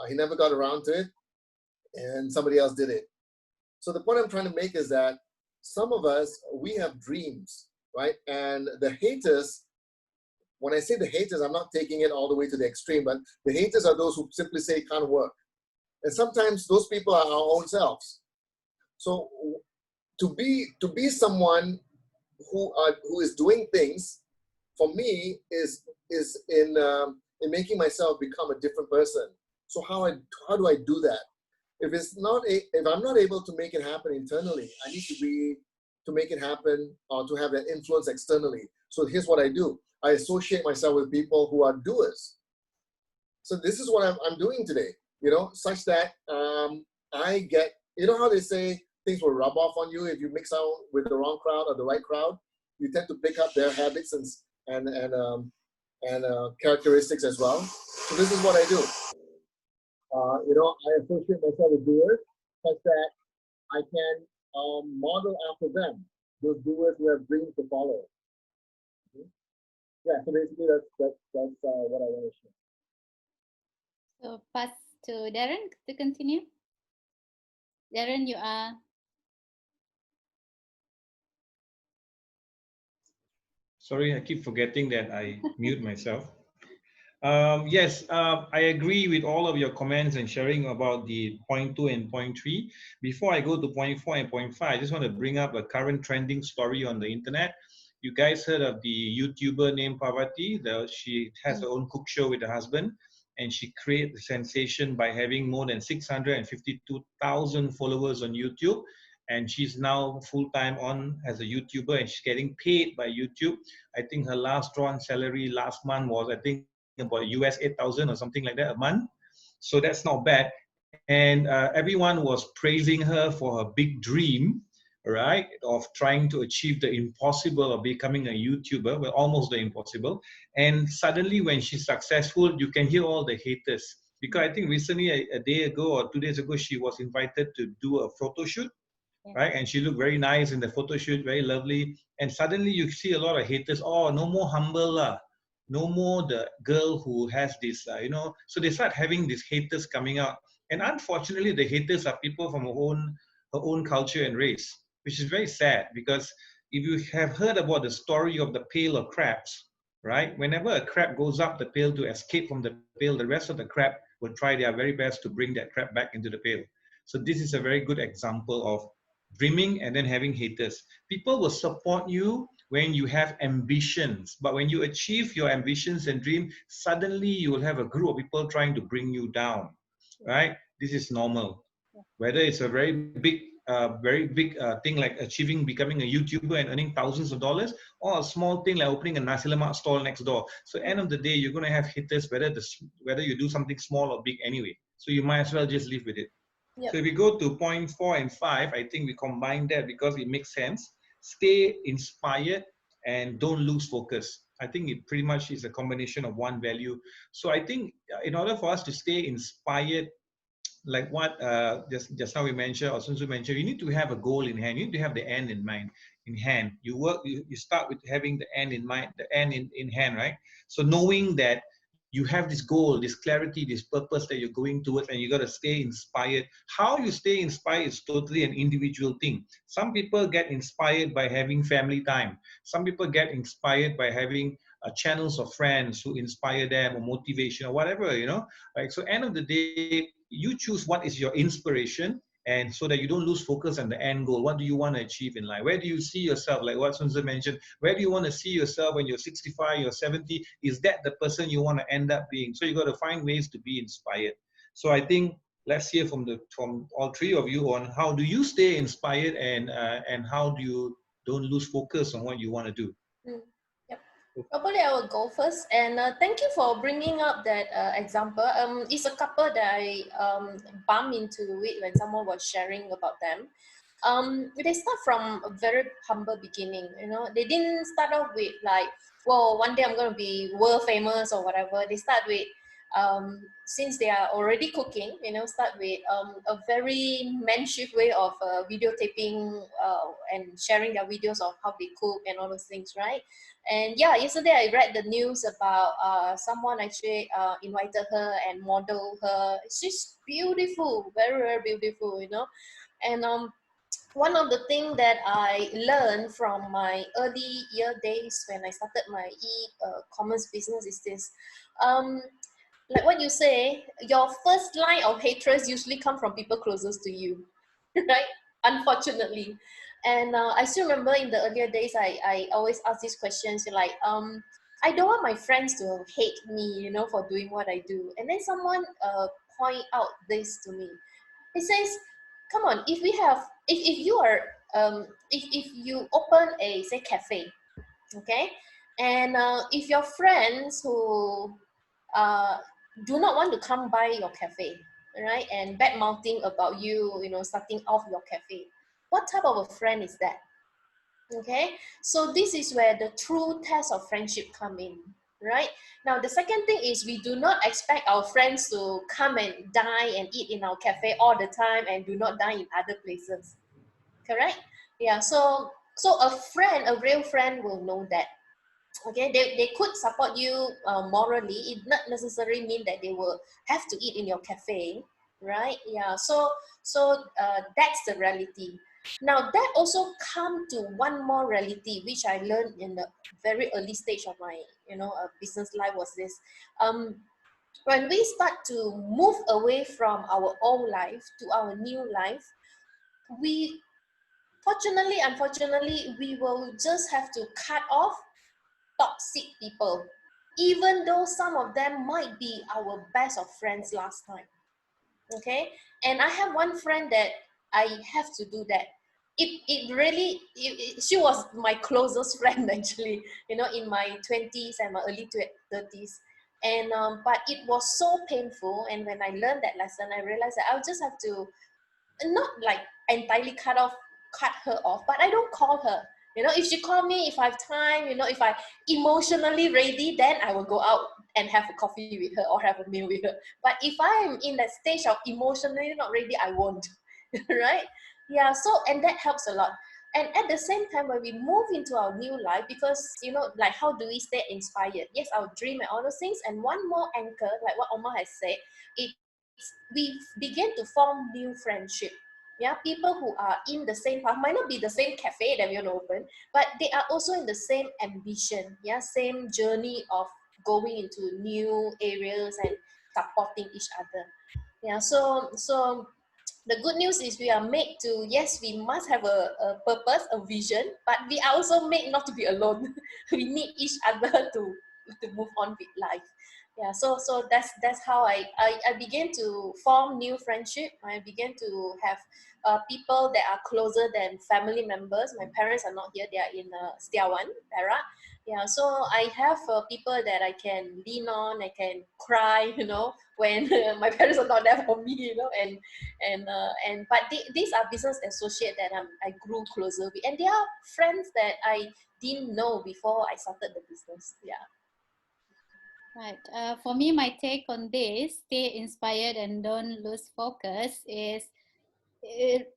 He never got around to it, and somebody else did it. So the point I'm trying to make is that some of us, we have dreams, right? And the haters, when I say the haters, I'm not taking it all the way to the extreme, but the haters are those who simply say it can't work. And sometimes those people are our own selves. So to be someone who is doing things, for me, is in making myself become a different person. So how do I do that? If I'm not able to make it happen internally, I need to make it happen or to have an influence externally. So here's what I do. I associate myself with people who are doers. So this is what I'm doing today, such that I get, how they say things will rub off on you if you mix out with the wrong crowd or the right crowd. You tend to pick up their habits and characteristics as well. So this is what I do. I associate myself with doers such that I can model after them, those doers who have dreams to follow. Yeah, so basically that's what I want to share. So pass to Darren to continue. Darren, you are Sorry, I keep forgetting that I mute myself. Yes, I agree with all of your comments and sharing about the point 2 and point 3. Before I go to point 4 and point 5, I just want to bring up a current trending story on the internet. You guys heard of the YouTuber named Parvati? She has her own cook show with her husband, and she created the sensation by having more than 652,000 followers on YouTube. And she's now full-time on as a YouTuber, and she's getting paid by YouTube. I think her last drawn salary last month was, I think, about US 8,000 or something like that a month. So that's not bad. And everyone was praising her for her big dream, right, of trying to achieve the impossible of becoming a YouTuber, well, almost the impossible. And suddenly, when she's successful, you can hear all the haters. Because I think recently, a day ago or 2 days ago, she was invited to do a photo shoot, right? And she looked very nice in the photo shoot, very lovely. And suddenly you see a lot of haters. Oh, no more humble lah. No more the girl who has this, So they start having these haters coming out. And unfortunately, the haters are people from her own culture and race, which is very sad because if you have heard about the story of the pail of crabs, right? Whenever a crab goes up the pail to escape from the pail, the rest of the crab will try their very best to bring that crab back into the pail. So this is a very good example of dreaming and then having haters. People will support you when you have ambitions, but when you achieve your ambitions and dream, suddenly you will have a group of people trying to bring you down, right? This is normal. Whether it's a very big thing like becoming a YouTuber and earning thousands of dollars, or a small thing like opening a nasi lemak stall next door. So end of the day, you're going to have haters whether you do something small or big anyway. So you might as well just live with it. Yep. So if we go to point 4 and 5, I think we combine that because it makes sense. Stay inspired and don't lose focus. I think it pretty much is a combination of one value. So I think in order for us to stay inspired, like what just now we mentioned, or Sun Tzu mentioned, you need to have a goal in hand. You need to have the end in mind, in hand. You start with having the end in mind, the end in hand, right? So knowing that you have this goal, this clarity, this purpose that you're going towards, and you got to stay inspired. How you stay inspired is totally an individual thing. Some people get inspired by having family time. Some people get inspired by having channels of friends who inspire them, or motivation, or whatever, Right? So end of the day, you choose what is your inspiration, and so that you don't lose focus on the end goal. What do you want to achieve in life? Where do you see yourself? Like what Sun Tzu mentioned, where do you want to see yourself when you're 65, you're 70? Is that the person you want to end up being? So you got to find ways to be inspired. So I think let's hear from all three of you on how do you stay inspired, and how do you don't lose focus on what you want to do. Probably I will go first, and thank you for bringing up that example. It's a couple that I bumped into it when someone was sharing about them. They start from a very humble beginning. They didn't start off with like, well, one day I'm going to be world famous or whatever. They start with since they are already cooking, start with a very man-shift way of videotaping and sharing their videos of how they cook and all those things, right? And yeah, yesterday I read the news about someone actually invited her and modeled her. She's beautiful, very, very beautiful, And one of the things that I learned from my early year days when I started my e-commerce business is this. Like what you say, your first line of hatred usually come from people closest to you, right? Unfortunately. And I still remember in the earlier days, I always ask these questions like, I don't want my friends to hate me, for doing what I do. And then someone point out this to me. He says, come on, if you are, if you open a, say, cafe, okay? And if your friends who do not want to come by your cafe, right? And bad mouthing about you, starting off your cafe. What type of a friend is that? Okay, so this is where the true test of friendship come in, right? Now, the second thing is we do not expect our friends to come and dine and eat in our cafe all the time and do not dine in other places, correct? Yeah, so a friend, a real friend will know that. Okay, they could support you morally. It not necessarily mean that they will have to eat in your cafe, right? Yeah, so that's the reality. Now that also come to one more reality, which I learned in the very early stage of my, business life was this. When we start to move away from our old life to our new life, we fortunately, unfortunately, we will just have to cut off toxic people, even though some of them might be our best of friends last time. Okay, and I have one friend that I have to do that. It really, she was my closest friend actually, in my 20s and my early 30s. And but it was so painful, and when I learned that lesson, I realized that I'll just have to not like entirely cut her off, but I don't call her. If she call me, if I have time, if I emotionally ready, then I will go out and have a coffee with her or have a meal with her. But if I'm in that stage of emotionally not ready, I won't. Right? Yeah. So, and that helps a lot. And at the same time, when we move into our new life, because like how do we stay inspired? Yes, our dream and all those things. And one more anchor, like what Omar has said, we begin to form new friendship. Yeah, people who are in the same path, might not be the same cafe that we're going to open, but they are also in the same ambition. Yeah, same journey of going into new areas and supporting each other. Yeah, so the good news is we are made to, yes, we must have a purpose, a vision, but we are also made not to be alone. We need each other to move on with life. Yeah, so that's how I began to form new friendship. I began to have people that are closer than family members. My parents are not here; they are in Setiawan, Perak. Yeah, so I have people that I can lean on. I can cry, when my parents are not there for me, but these are business associates that I grew closer with, and they are friends that I didn't know before I started the business. Yeah. Right. For me, my take on this, stay inspired and don't lose focus, is it,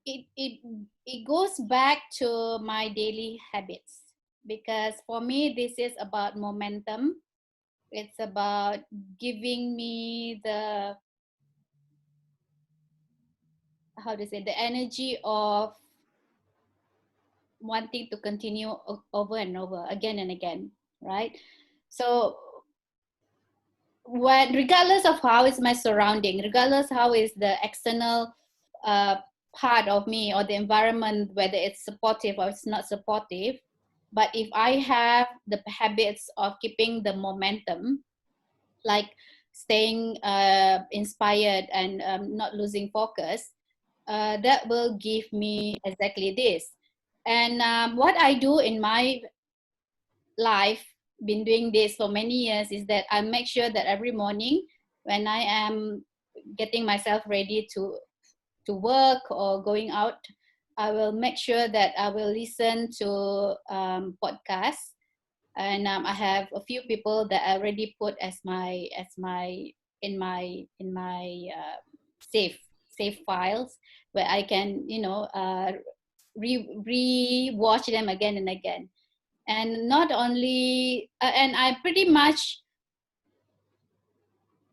it, it goes back to my daily habits. Because for me, this is about momentum. It's about giving me the, how to say, the energy of wanting to continue over and over, again and again, right? So regardless of how is my surrounding, regardless how is the external uh, part of me or the environment, whether it's supportive or it's not supportive, but if I have the habits of keeping the momentum, like staying inspired and not losing focus, that will give me exactly this. And what I do in my life, been doing this for many years, is that I make sure that every morning when I am getting myself ready to work or going out, I will make sure that I will listen to podcasts. And I have a few people that I already put as my in my save files, where I can re-watch them again and again. And not only and I pretty much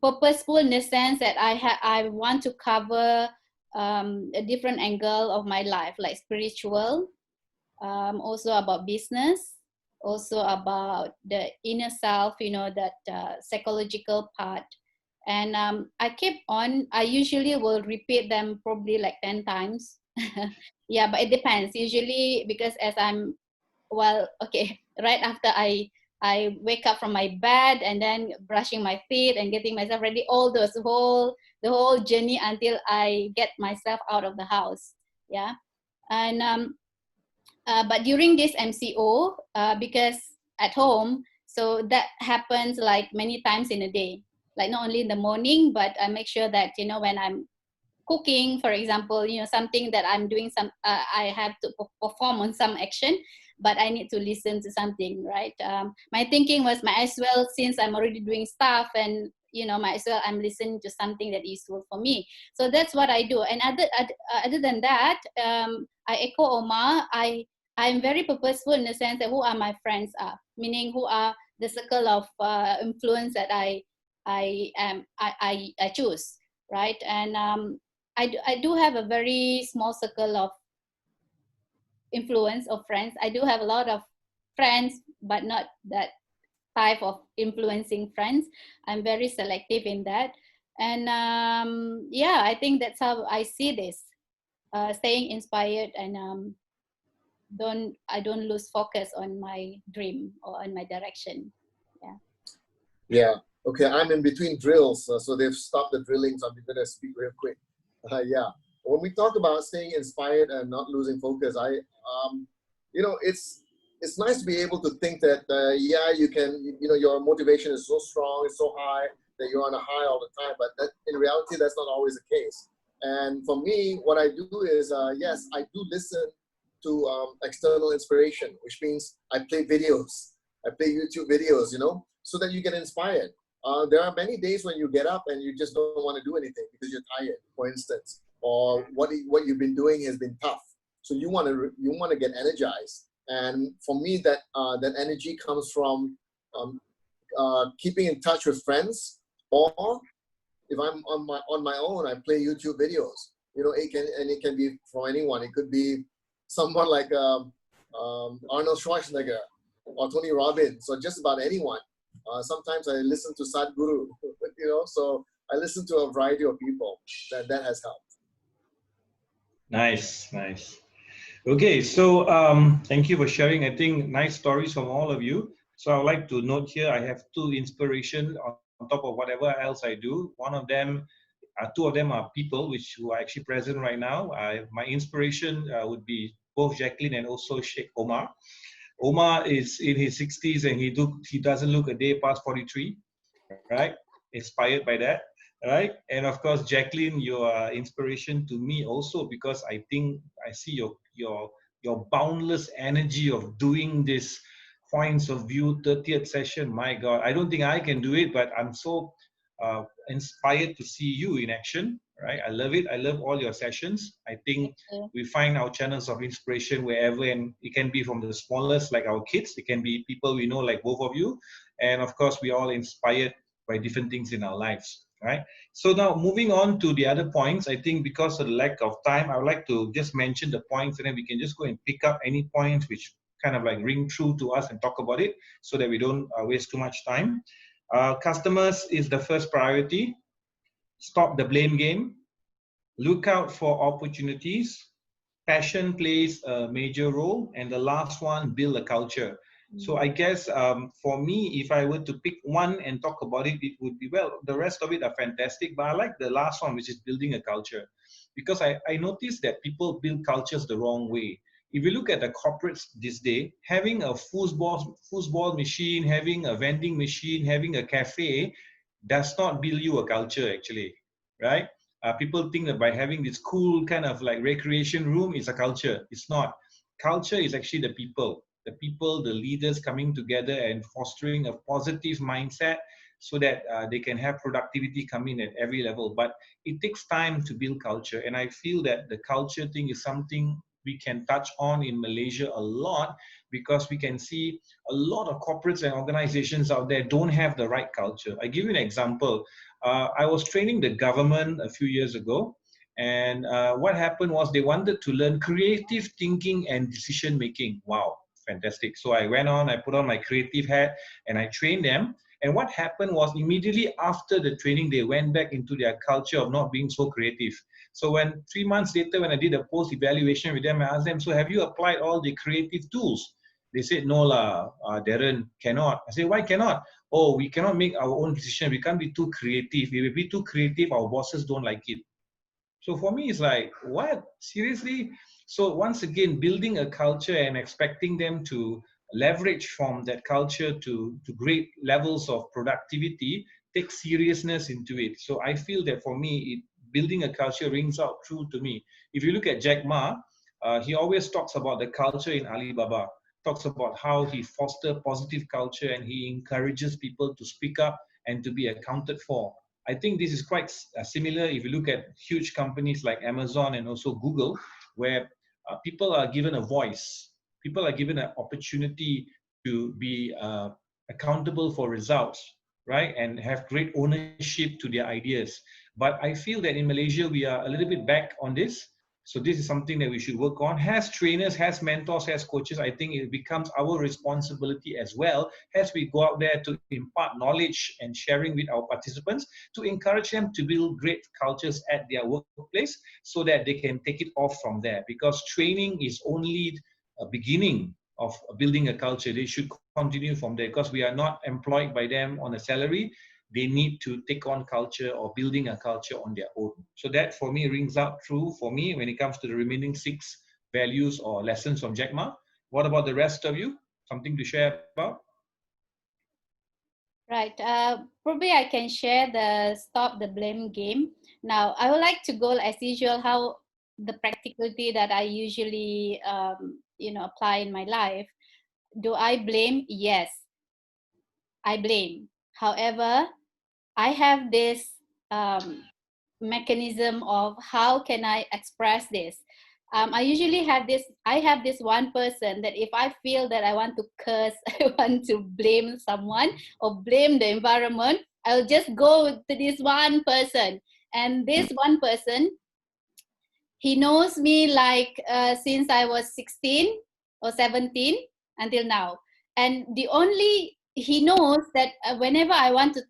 purposeful in the sense that I want to cover a different angle of my life, like spiritual, also about business, also about the inner self, that psychological part. And I usually will repeat them probably like 10 times. Yeah, but it depends. Usually, because as I'm, well, okay, right after I wake up from my bed and then brushing my teeth and getting myself ready, all the whole journey until I get myself out of the house. Yeah. And but during this MCO, because at home, so that happens like many times in a day, like not only in the morning, but I make sure that when I'm cooking, for example, something that I'm doing, I have to perform on some action, but I need to listen to something, right? My thinking was, might as well, since I'm already doing stuff, and might as well I'm listening to something that is useful for me. So that's what I do. And other than that, I echo Omar. I'm very purposeful in the sense that who are my friends are, meaning who are the circle of influence that I choose, right? And I do have a very small circle of influence of friends. I do have a lot of friends, but not that type of influencing friends. I'm very selective in that. And yeah, I think that's how I see this. Staying inspired and I don't lose focus on my dream or on my direction. Yeah. Yeah. Okay, I'm in between drills, so they've stopped the drilling, so I'm going to speak real quick. Yeah. When we talk about staying inspired and not losing focus, it's nice to be able to think that, yeah, you can, your motivation is so strong, it's so high that you're on a high all the time, but in reality, that's not always the case. And for me, what I do is, yes, I do listen to external inspiration, which means I play videos. I play YouTube videos, so that you get inspired. There are many days when you get up and you just don't want to do anything because you're tired, for instance, or what you've been doing has been tough. So you want to get energized. And for me, that energy comes from keeping in touch with friends, or if I'm on my own, I play YouTube videos. It can be from anyone. It could be someone like Arnold Schwarzenegger or Tony Robbins, or just about anyone. Sometimes I listen to Sadhguru, so I listen to a variety of people. That has helped. Nice. Okay, so thank you for sharing. I think nice stories from all of you. So I would like to note here, I have 2 inspirations on top of whatever else I do. One of them, 2 of them are people who are actually present right now. My inspiration would be both Jacqueline and also Sheikh Omar. Omar is in his 60s and he doesn't look a day past 43, right? Inspired by that, right? And of course, Jacqueline, you are inspiration to me also, because I think I see your boundless energy of doing this points of view 30th session. My God, I don't think I can do it, but I'm so inspired to see you in action, right? I love it. I love all your sessions. I think we find our channels of inspiration wherever, and it can be from the smallest, like our kids. It can be people we know, like both of you. And of course, we all inspired by different things in our lives, right? So now moving on to the other points, I think because of the lack of time, I would like to just mention the points, and then we can just go and pick up any points which kind of like ring true to us and talk about it, so that we don't waste too much time. Customers is the first priority. Stop the blame game. Look out for opportunities. Passion plays a major role. And the last one, build a culture. So I guess for me, if I were to pick one and talk about it, it would be, well, the rest of it are fantastic, but I like the last one, which is building a culture. Because I noticed that people build cultures the wrong way. If you look at the corporates this day, having a foosball machine, having a vending machine, having a cafe does not build you a culture, actually, right? People think that by having this cool kind of like recreation room is a culture. It's not. Culture is actually the people, the leaders coming together and fostering a positive mindset so that they can have productivity come in at every level. But it takes time to build culture. And I feel that the culture thing is something we can touch on in Malaysia a lot, because we can see a lot of corporates and organizations out there don't have the right culture. I give you an example. I was training the government a few years ago, and what happened was they wanted to learn creative thinking and decision making. Wow, fantastic. So I went on, I put on my creative hat and I trained them. And what happened was immediately after the training, they went back into their culture of not being so creative. So when 3 months later, when I did a post evaluation with them, I asked them, so have you applied all the creative tools? They said, no lah, Darren, cannot. I said, why cannot? Oh, we cannot make our own decision. We can't be too creative. If we be too creative, our bosses don't like it. So for me, it's like, what? Seriously? So once again, building a culture and expecting them to leverage from that culture to great levels of productivity takes seriousness into it. So I feel that for me, building a culture rings out true to me. If you look at Jack Ma, he always talks about the culture in Alibaba, talks about how he fosters positive culture and he encourages people to speak up and to be accounted for. I think this is quite similar if you look at huge companies like Amazon and also Google, where people are given a voice. People are given an opportunity to be accountable for results, right? And have great ownership to their ideas. But I feel that in Malaysia, we are a little bit back on this. So this is something that we should work on. As trainers, as mentors, as coaches, I think it becomes our responsibility as well as we go out there to impart knowledge and sharing with our participants to encourage them to build great cultures at their workplace so that they can take it off from there. Because training is only a beginning of building a culture. They should continue from there because we are not employed by them on a salary. They need to take on culture or building a culture on their own. So that for me rings out true for me when it comes to the remaining 6 values or lessons from Jack Ma. What about the rest of you? Something to share about? Right. Probably I can share the stop the blame game. Now, I would like to go as usual how the practicality that I usually apply in my life. Do I blame? Yes, I blame. However, I have this mechanism of how can I express this. I usually have this. I have this one person that if I feel that I want to curse, I want to blame someone or blame the environment, I'll just go to this one person. And this one person, he knows me like since I was 16 or 17 until now. And the only he knows that whenever I want to,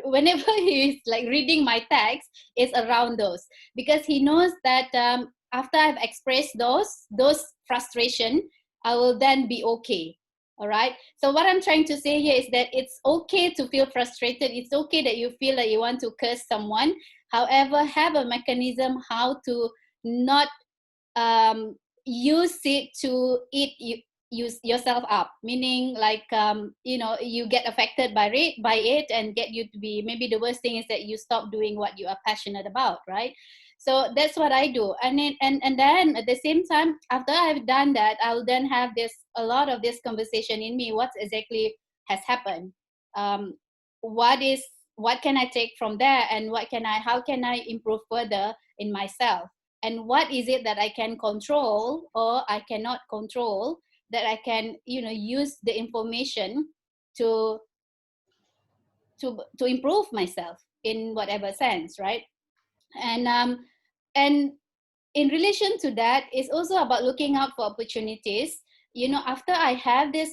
whenever he's like reading my text, is around those because he knows that after I've expressed those frustration, I will then be okay. All right. So what I'm trying to say here is that it's okay to feel frustrated. It's okay that you feel that you want to curse someone. However, have a mechanism how to not use it to use yourself up, meaning like you get affected by it and get you to be, maybe the worst thing is that you stop doing what you are passionate about, right? So that's what I do. And then at the same time, after I've done that, I'll then have a lot of this conversation in me. What exactly has happened? What can I take from there, and how can I improve further in myself? And what is it that I can control or I cannot control that I can use the information to improve myself in whatever sense, right? And in relation to that, it's also about looking out for opportunities. After I have this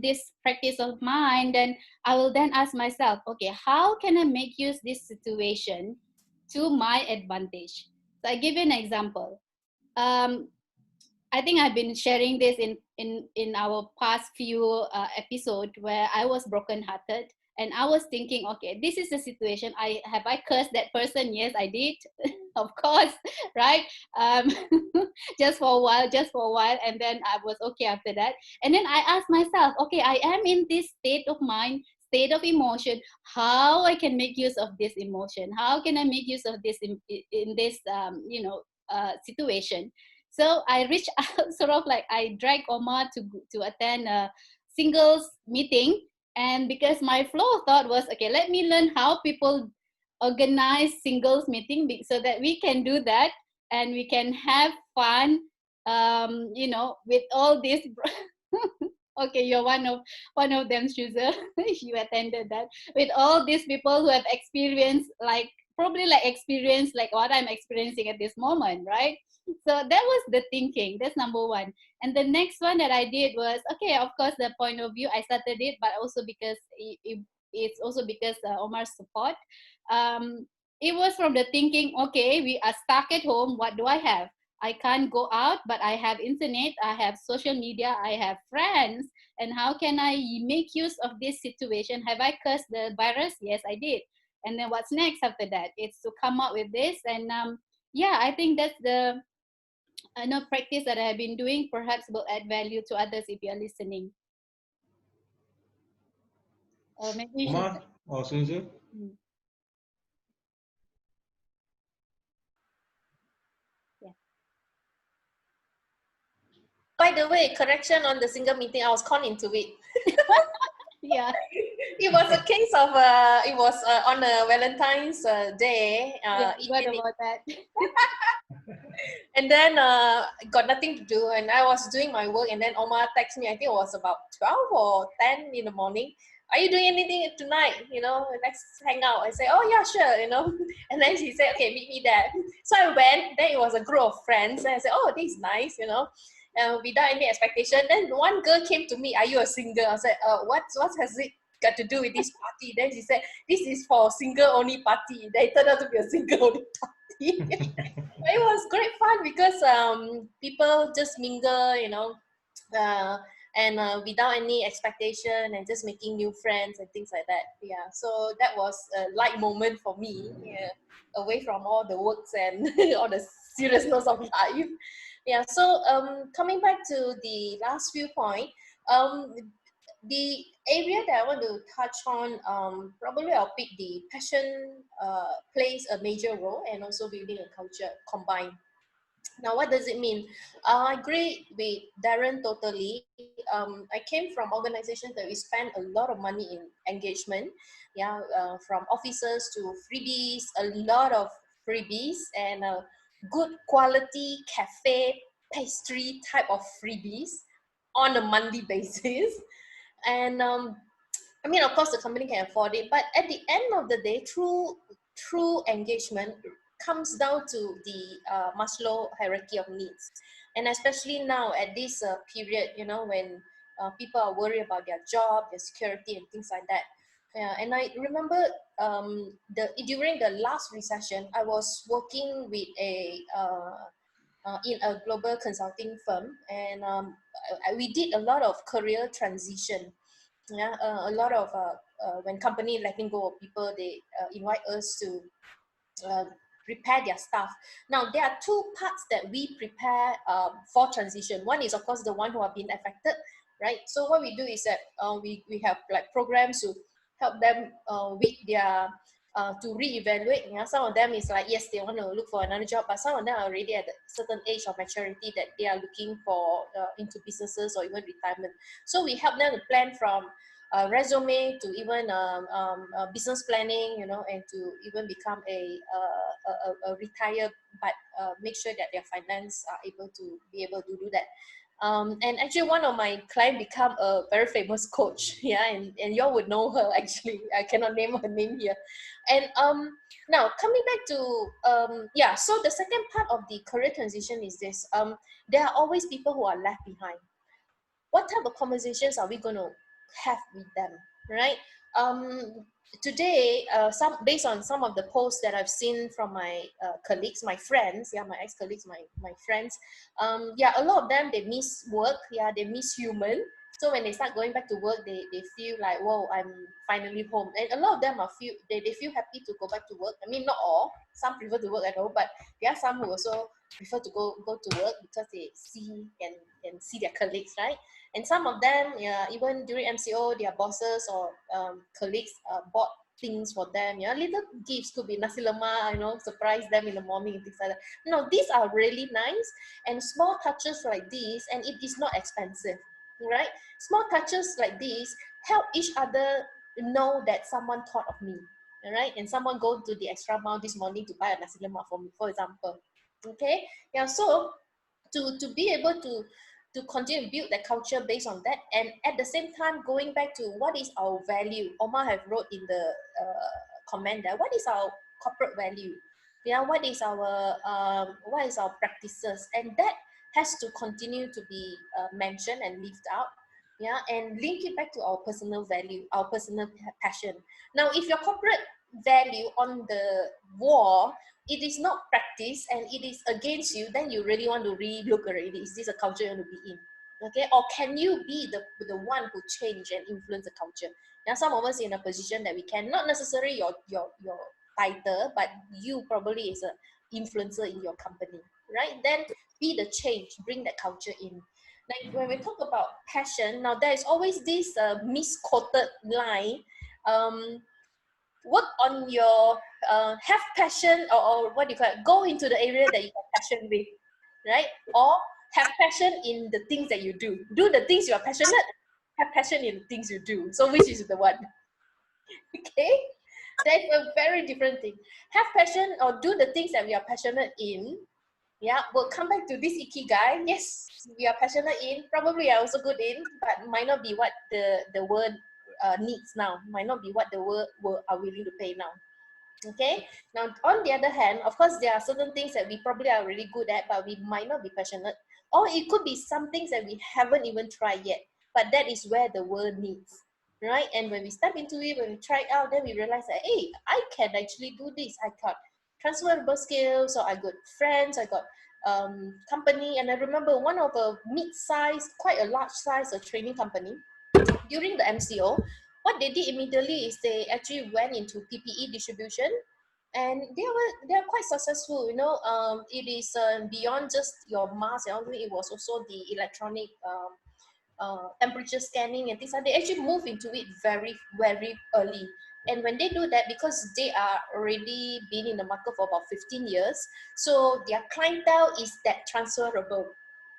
this practice of mine, then I will then ask myself, okay, how can I make use this situation to my advantage? So I give you an example. I think I've been sharing this in our past few episodes where I was brokenhearted and I was thinking, okay, this is the situation. I cursed that person? Yes, I did, of course, right? Just for a while, and then I was okay after that. And then I asked myself, okay, I am in this state of mind, state of emotion. How I can make use of this emotion? How can I make use of this in this situation? So I reached out, sort of like I dragged Omar to attend a singles meeting. And because my flow of thought was, okay, let me learn how people organize singles meeting so that we can do that and we can have fun, with all this. Okay, you're one of them, Shuza. You attended that with all these people who have experienced probably experience like what I'm experiencing at this moment, right? So that was the thinking. That's number one. And the next one that I did was, okay, of course, the point of view, I started it, but also because it's also because Omar's support. It was from the thinking, okay, we are stuck at home. What do I have? I can't go out, but I have internet, I have social media, I have friends. And how can I make use of this situation? Have I cursed the virus? Yes, I did. And then what's next after that? It's to come up with this. And yeah, I think that's the practice that I have been doing. Perhaps will add value to others if you're listening. Or maybe Omar or Suzu? By the way, correction on the single meeting, I was conned into it. Yeah. It was a case of, it was on a Valentine's Day. Yeah, what about that? And then got nothing to do, and I was doing my work, and then Omar texted me. I think it was about 12 or 10 in the morning. are you doing anything tonight? You know, let's hang out. I say, oh yeah, sure, you know. And then she said, okay, meet me there. So I went, then it was a group of friends. And I said, oh, this is nice, you know, without any expectation. Then one girl came to me, are you a singer? I said, what has it got to do with this party? Then she said, this is for single only party. Then it turned out to be a single only party. It was great fun because people just mingle, you know, and without any expectation and just making new friends and things like that. Yeah, so that was a light moment for me, yeah, away from all the works and all the seriousness of life. Yeah, so coming back to the last few points, the area that I want to touch on, probably I'll pick the passion plays a major role, and also building a culture combined. Now, what does it mean? I agree with Darren totally. I came from organizations that we spend a lot of money in engagement, yeah, from officers to freebies, a lot of freebies, and good quality cafe pastry type of freebies on a monthly basis. And I mean, of course, the company can afford it, but at the end of the day, true engagement comes down to the Maslow hierarchy of needs, and especially now at this period, you know, when people are worried about their job, their security, and things like that. And I remember during the last recession, I was working with in a global consulting firm, and we did a lot of career transition. Yeah, a lot of when company letting go of people, they invite us to prepare their staff. Now, there are two parts that we prepare for transition. One is, of course, the one who have been affected, right? So what we do is that we have like programs to help them with their to reevaluate. You know, some of them is like, yes, they want to look for another job, but some of them are already at a certain age of maturity that they are looking for into businesses or even retirement. So we help them to plan from resume to even business planning, you know, and to even become a retire, but make sure that their finance are able to be able to do that. And actually, one of my clients become a very famous coach, yeah, and y'all would know her actually. I cannot name her name here. And now coming back to yeah, so the second part of the career transition is this: there are always people who are left behind. What type of conversations are we going to have with them, right? Today, some based on some of the posts that I've seen from my colleagues, my friends, yeah, my ex-colleagues, my friends, yeah, a lot of them, they miss work, yeah, they miss human. So when they start going back to work, they feel like, whoa, I'm finally home. And a lot of them are they feel happy to go back to work. I mean, not all. Some prefer to work at home, but there are some who also prefer to go to work because they can see their colleagues, right? And some of them, yeah, even during MCO, their bosses or colleagues bought things for them. Yeah, little gifts, could be nasi lemak, you know, surprise them in the morning and things like that. No, these are really nice and small touches like this, and it is not expensive, right? Small touches like this help each other know that someone thought of me, right? And someone go to the extra mile this morning to buy a nasi lemak for me, for example. Okay, yeah. So to be able to continue to build that culture based on that, and at the same time going back to what is our value. Omar have wrote in the comment there, what is our corporate value, yeah, what is our practices, and that has to continue to be mentioned and lived out, yeah, and link it back to our personal value, our personal passion. Now, if your corporate value on the wall, it is not practiced and it is against you, then you really want to re-look already. Is this a culture you want to be in? Okay, or can you be the one who change and influence the culture? Now, some of us in a position that we can, not necessarily your title, but you probably is a influencer in your company, right? Then be the change, bring that culture in. Like when we talk about passion, now there is always this misquoted line. Work on your have passion, or what do you call it, go into the area that you have passion with, right? Or have passion in the things that you do the things you are passionate, have passion in the things you do. So which is the one? Okay, that's a very different thing. Have passion or do the things that we are passionate in. Yeah, we'll come back to this ikigai. Yes, we are passionate in, probably are also good in, but might not be what the word needs now, might not be what the world are willing to pay now. Okay, now on the other hand, of course, there are certain things that we probably are really good at, but we might not be passionate, or it could be some things that we haven't even tried yet, but that is where the world needs, right? And when we step into it, when we try it out, then we realize that, hey, I can actually do this. I got transferable skills, or I got friends, I got company. And I remember one of a mid-size, quite a large size training company, during the MCO, what they did immediately is they actually went into PPE distribution, and they are quite successful. You know, it is beyond just your mask. It was also the electronic temperature scanning and things like that. They actually move into it very, very early. And when they do that, because they are already been in the market for about 15 years, so their clientele is that transferable,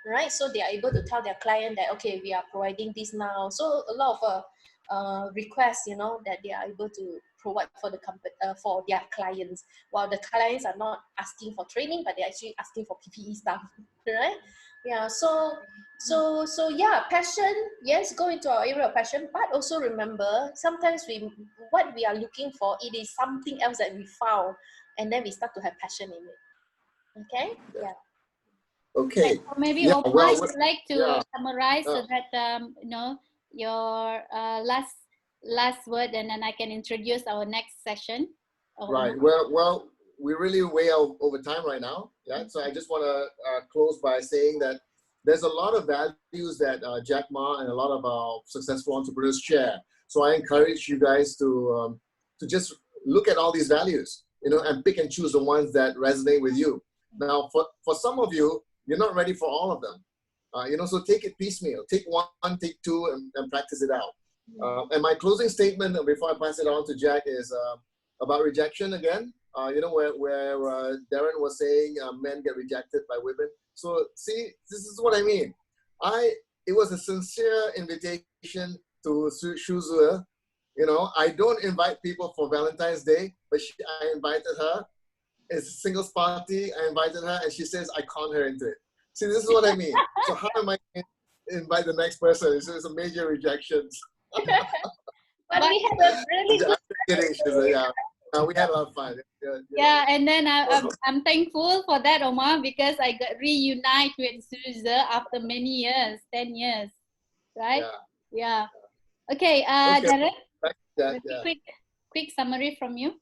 right? So they are able to tell their client that, okay, we are providing this now. So a lot of requests, you know, that they are able to provide for the company, for their clients, while the clients are not asking for training, but they're actually asking for PPE stuff, right? Yeah, so yeah, passion, yes, go into our area of passion, but also remember, sometimes what we are looking for, it is something else that we found, and then we start to have passion in it. Okay? Yeah. Okay. So maybe Yeah, Omar, well, would like to yeah. summarize so that you know, your last word, and then I can introduce our next session. Right. Well, we're really way over time right now. Yeah. So I just want to close by saying that there's a lot of values that Jack Ma and a lot of our successful entrepreneurs share. So I encourage you guys to just look at all these values, you know, and pick and choose the ones that resonate with you. Now, for some of you, you're not ready for all of them. You know, so take it piecemeal. Take one, take two, and practice it out. And my closing statement before I pass it on to Jack is about rejection again. You know, where Darren was saying men get rejected by women. So see, this is what I mean. It was a sincere invitation to Shuzu. You know, I don't invite people for Valentine's Day, but I invited her. It's a singles party. I invited her, and she says I con her into it. See, this is what I mean. So how am I going to invite the next person? It's a major rejection. But we had a really good kidding, yeah. We had a lot of fun. Yeah, and then I'm thankful for that, Omar, because I got reunite with Suze after many years, 10 years, right? Yeah. Okay, Darren, quick summary from you.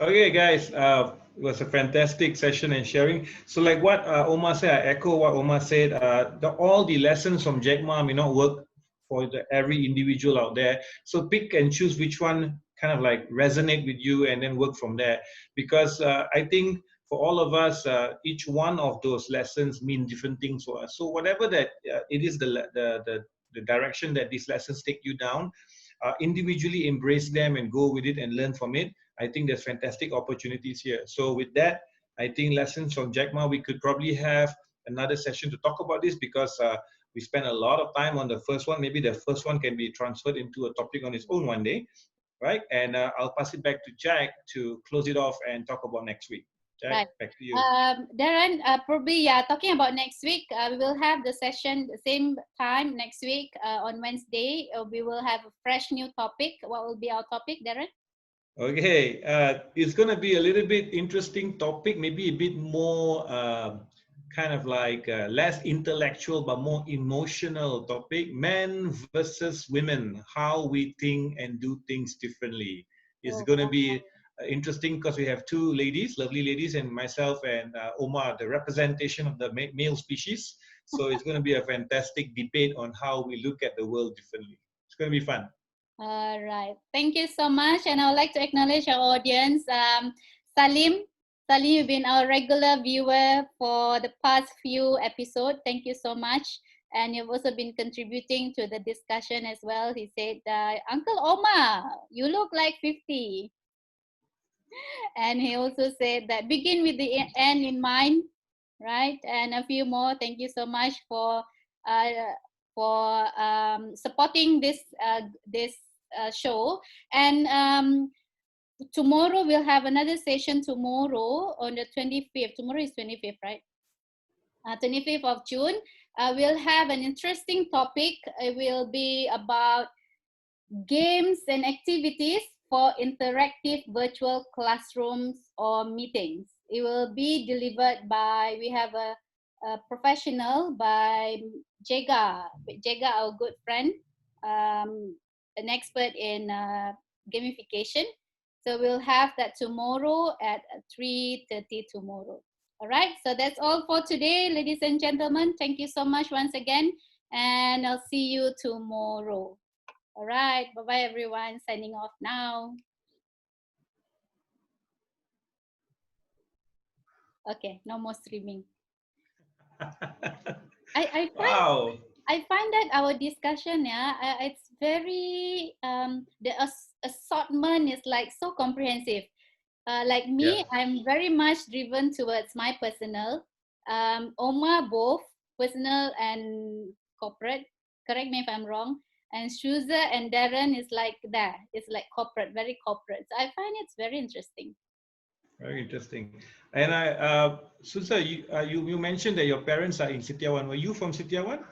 Okay, guys, it was a fantastic session and sharing. So like what Omar said, I echo what Omar said. All the lessons from Jack Ma may not work for every individual out there. So pick and choose which one kind of like resonate with you, and then work from there. Because I think for all of us, each one of those lessons mean different things for us. So whatever that it is, the direction that these lessons take you down, individually embrace them and go with it and learn from it. I think there's fantastic opportunities here. So with that, I think lessons from Jack Ma, we could probably have another session to talk about this, because we spent a lot of time on the first one. Maybe the first one can be transferred into a topic on its own one day, right? And I'll pass it back to Jack to close it off and talk about next week. Jack, right. Back to you. Darren, probably, talking about next week, we will have the session the same time next week on Wednesday. We will have a fresh new topic. What will be our topic, Darren? Okay, it's going to be a little bit interesting topic, maybe a bit more kind of like less intellectual but more emotional topic. Men versus women, how we think and do things differently. It's going to be interesting because we have two ladies, lovely ladies, and myself and Omar, the representation of the male species. So it's going to be a fantastic debate on how we look at the world differently. It's going to be fun. All right. Thank you so much. And I would like to acknowledge our audience. Salim, you've been our regular viewer for the past few episodes. Thank you so much. And you've also been contributing to the discussion as well. He said, Uncle Omar, you look like 50. And he also said that begin with the end in mind, right? And a few more. Thank you so much for supporting this show. And tomorrow we'll have another session tomorrow on the 25th. Tomorrow is 25th, right? 25th of June. We'll have an interesting topic. It will be about games and activities for interactive virtual classrooms or meetings. It will be delivered by, we have a professional by Jega, our good friend, an expert in gamification. So we'll have that tomorrow at 3:30 tomorrow. All right, so that's all for today, ladies and gentlemen. Thank you so much once again, and I'll see you tomorrow. All right, bye-bye everyone. Signing off now. Okay, no more streaming. Wow. I find that our discussion, it's very the assortment is like so comprehensive. Like me, Yeah. I'm very much driven towards my personal. Omar, both personal and corporate. Correct me if I'm wrong. And Shuza and Darren is like that. It's like corporate, very corporate. So I find it's very interesting. Very interesting. And Susa, you mentioned that your parents are in Setiawan. Were you from Setiawan?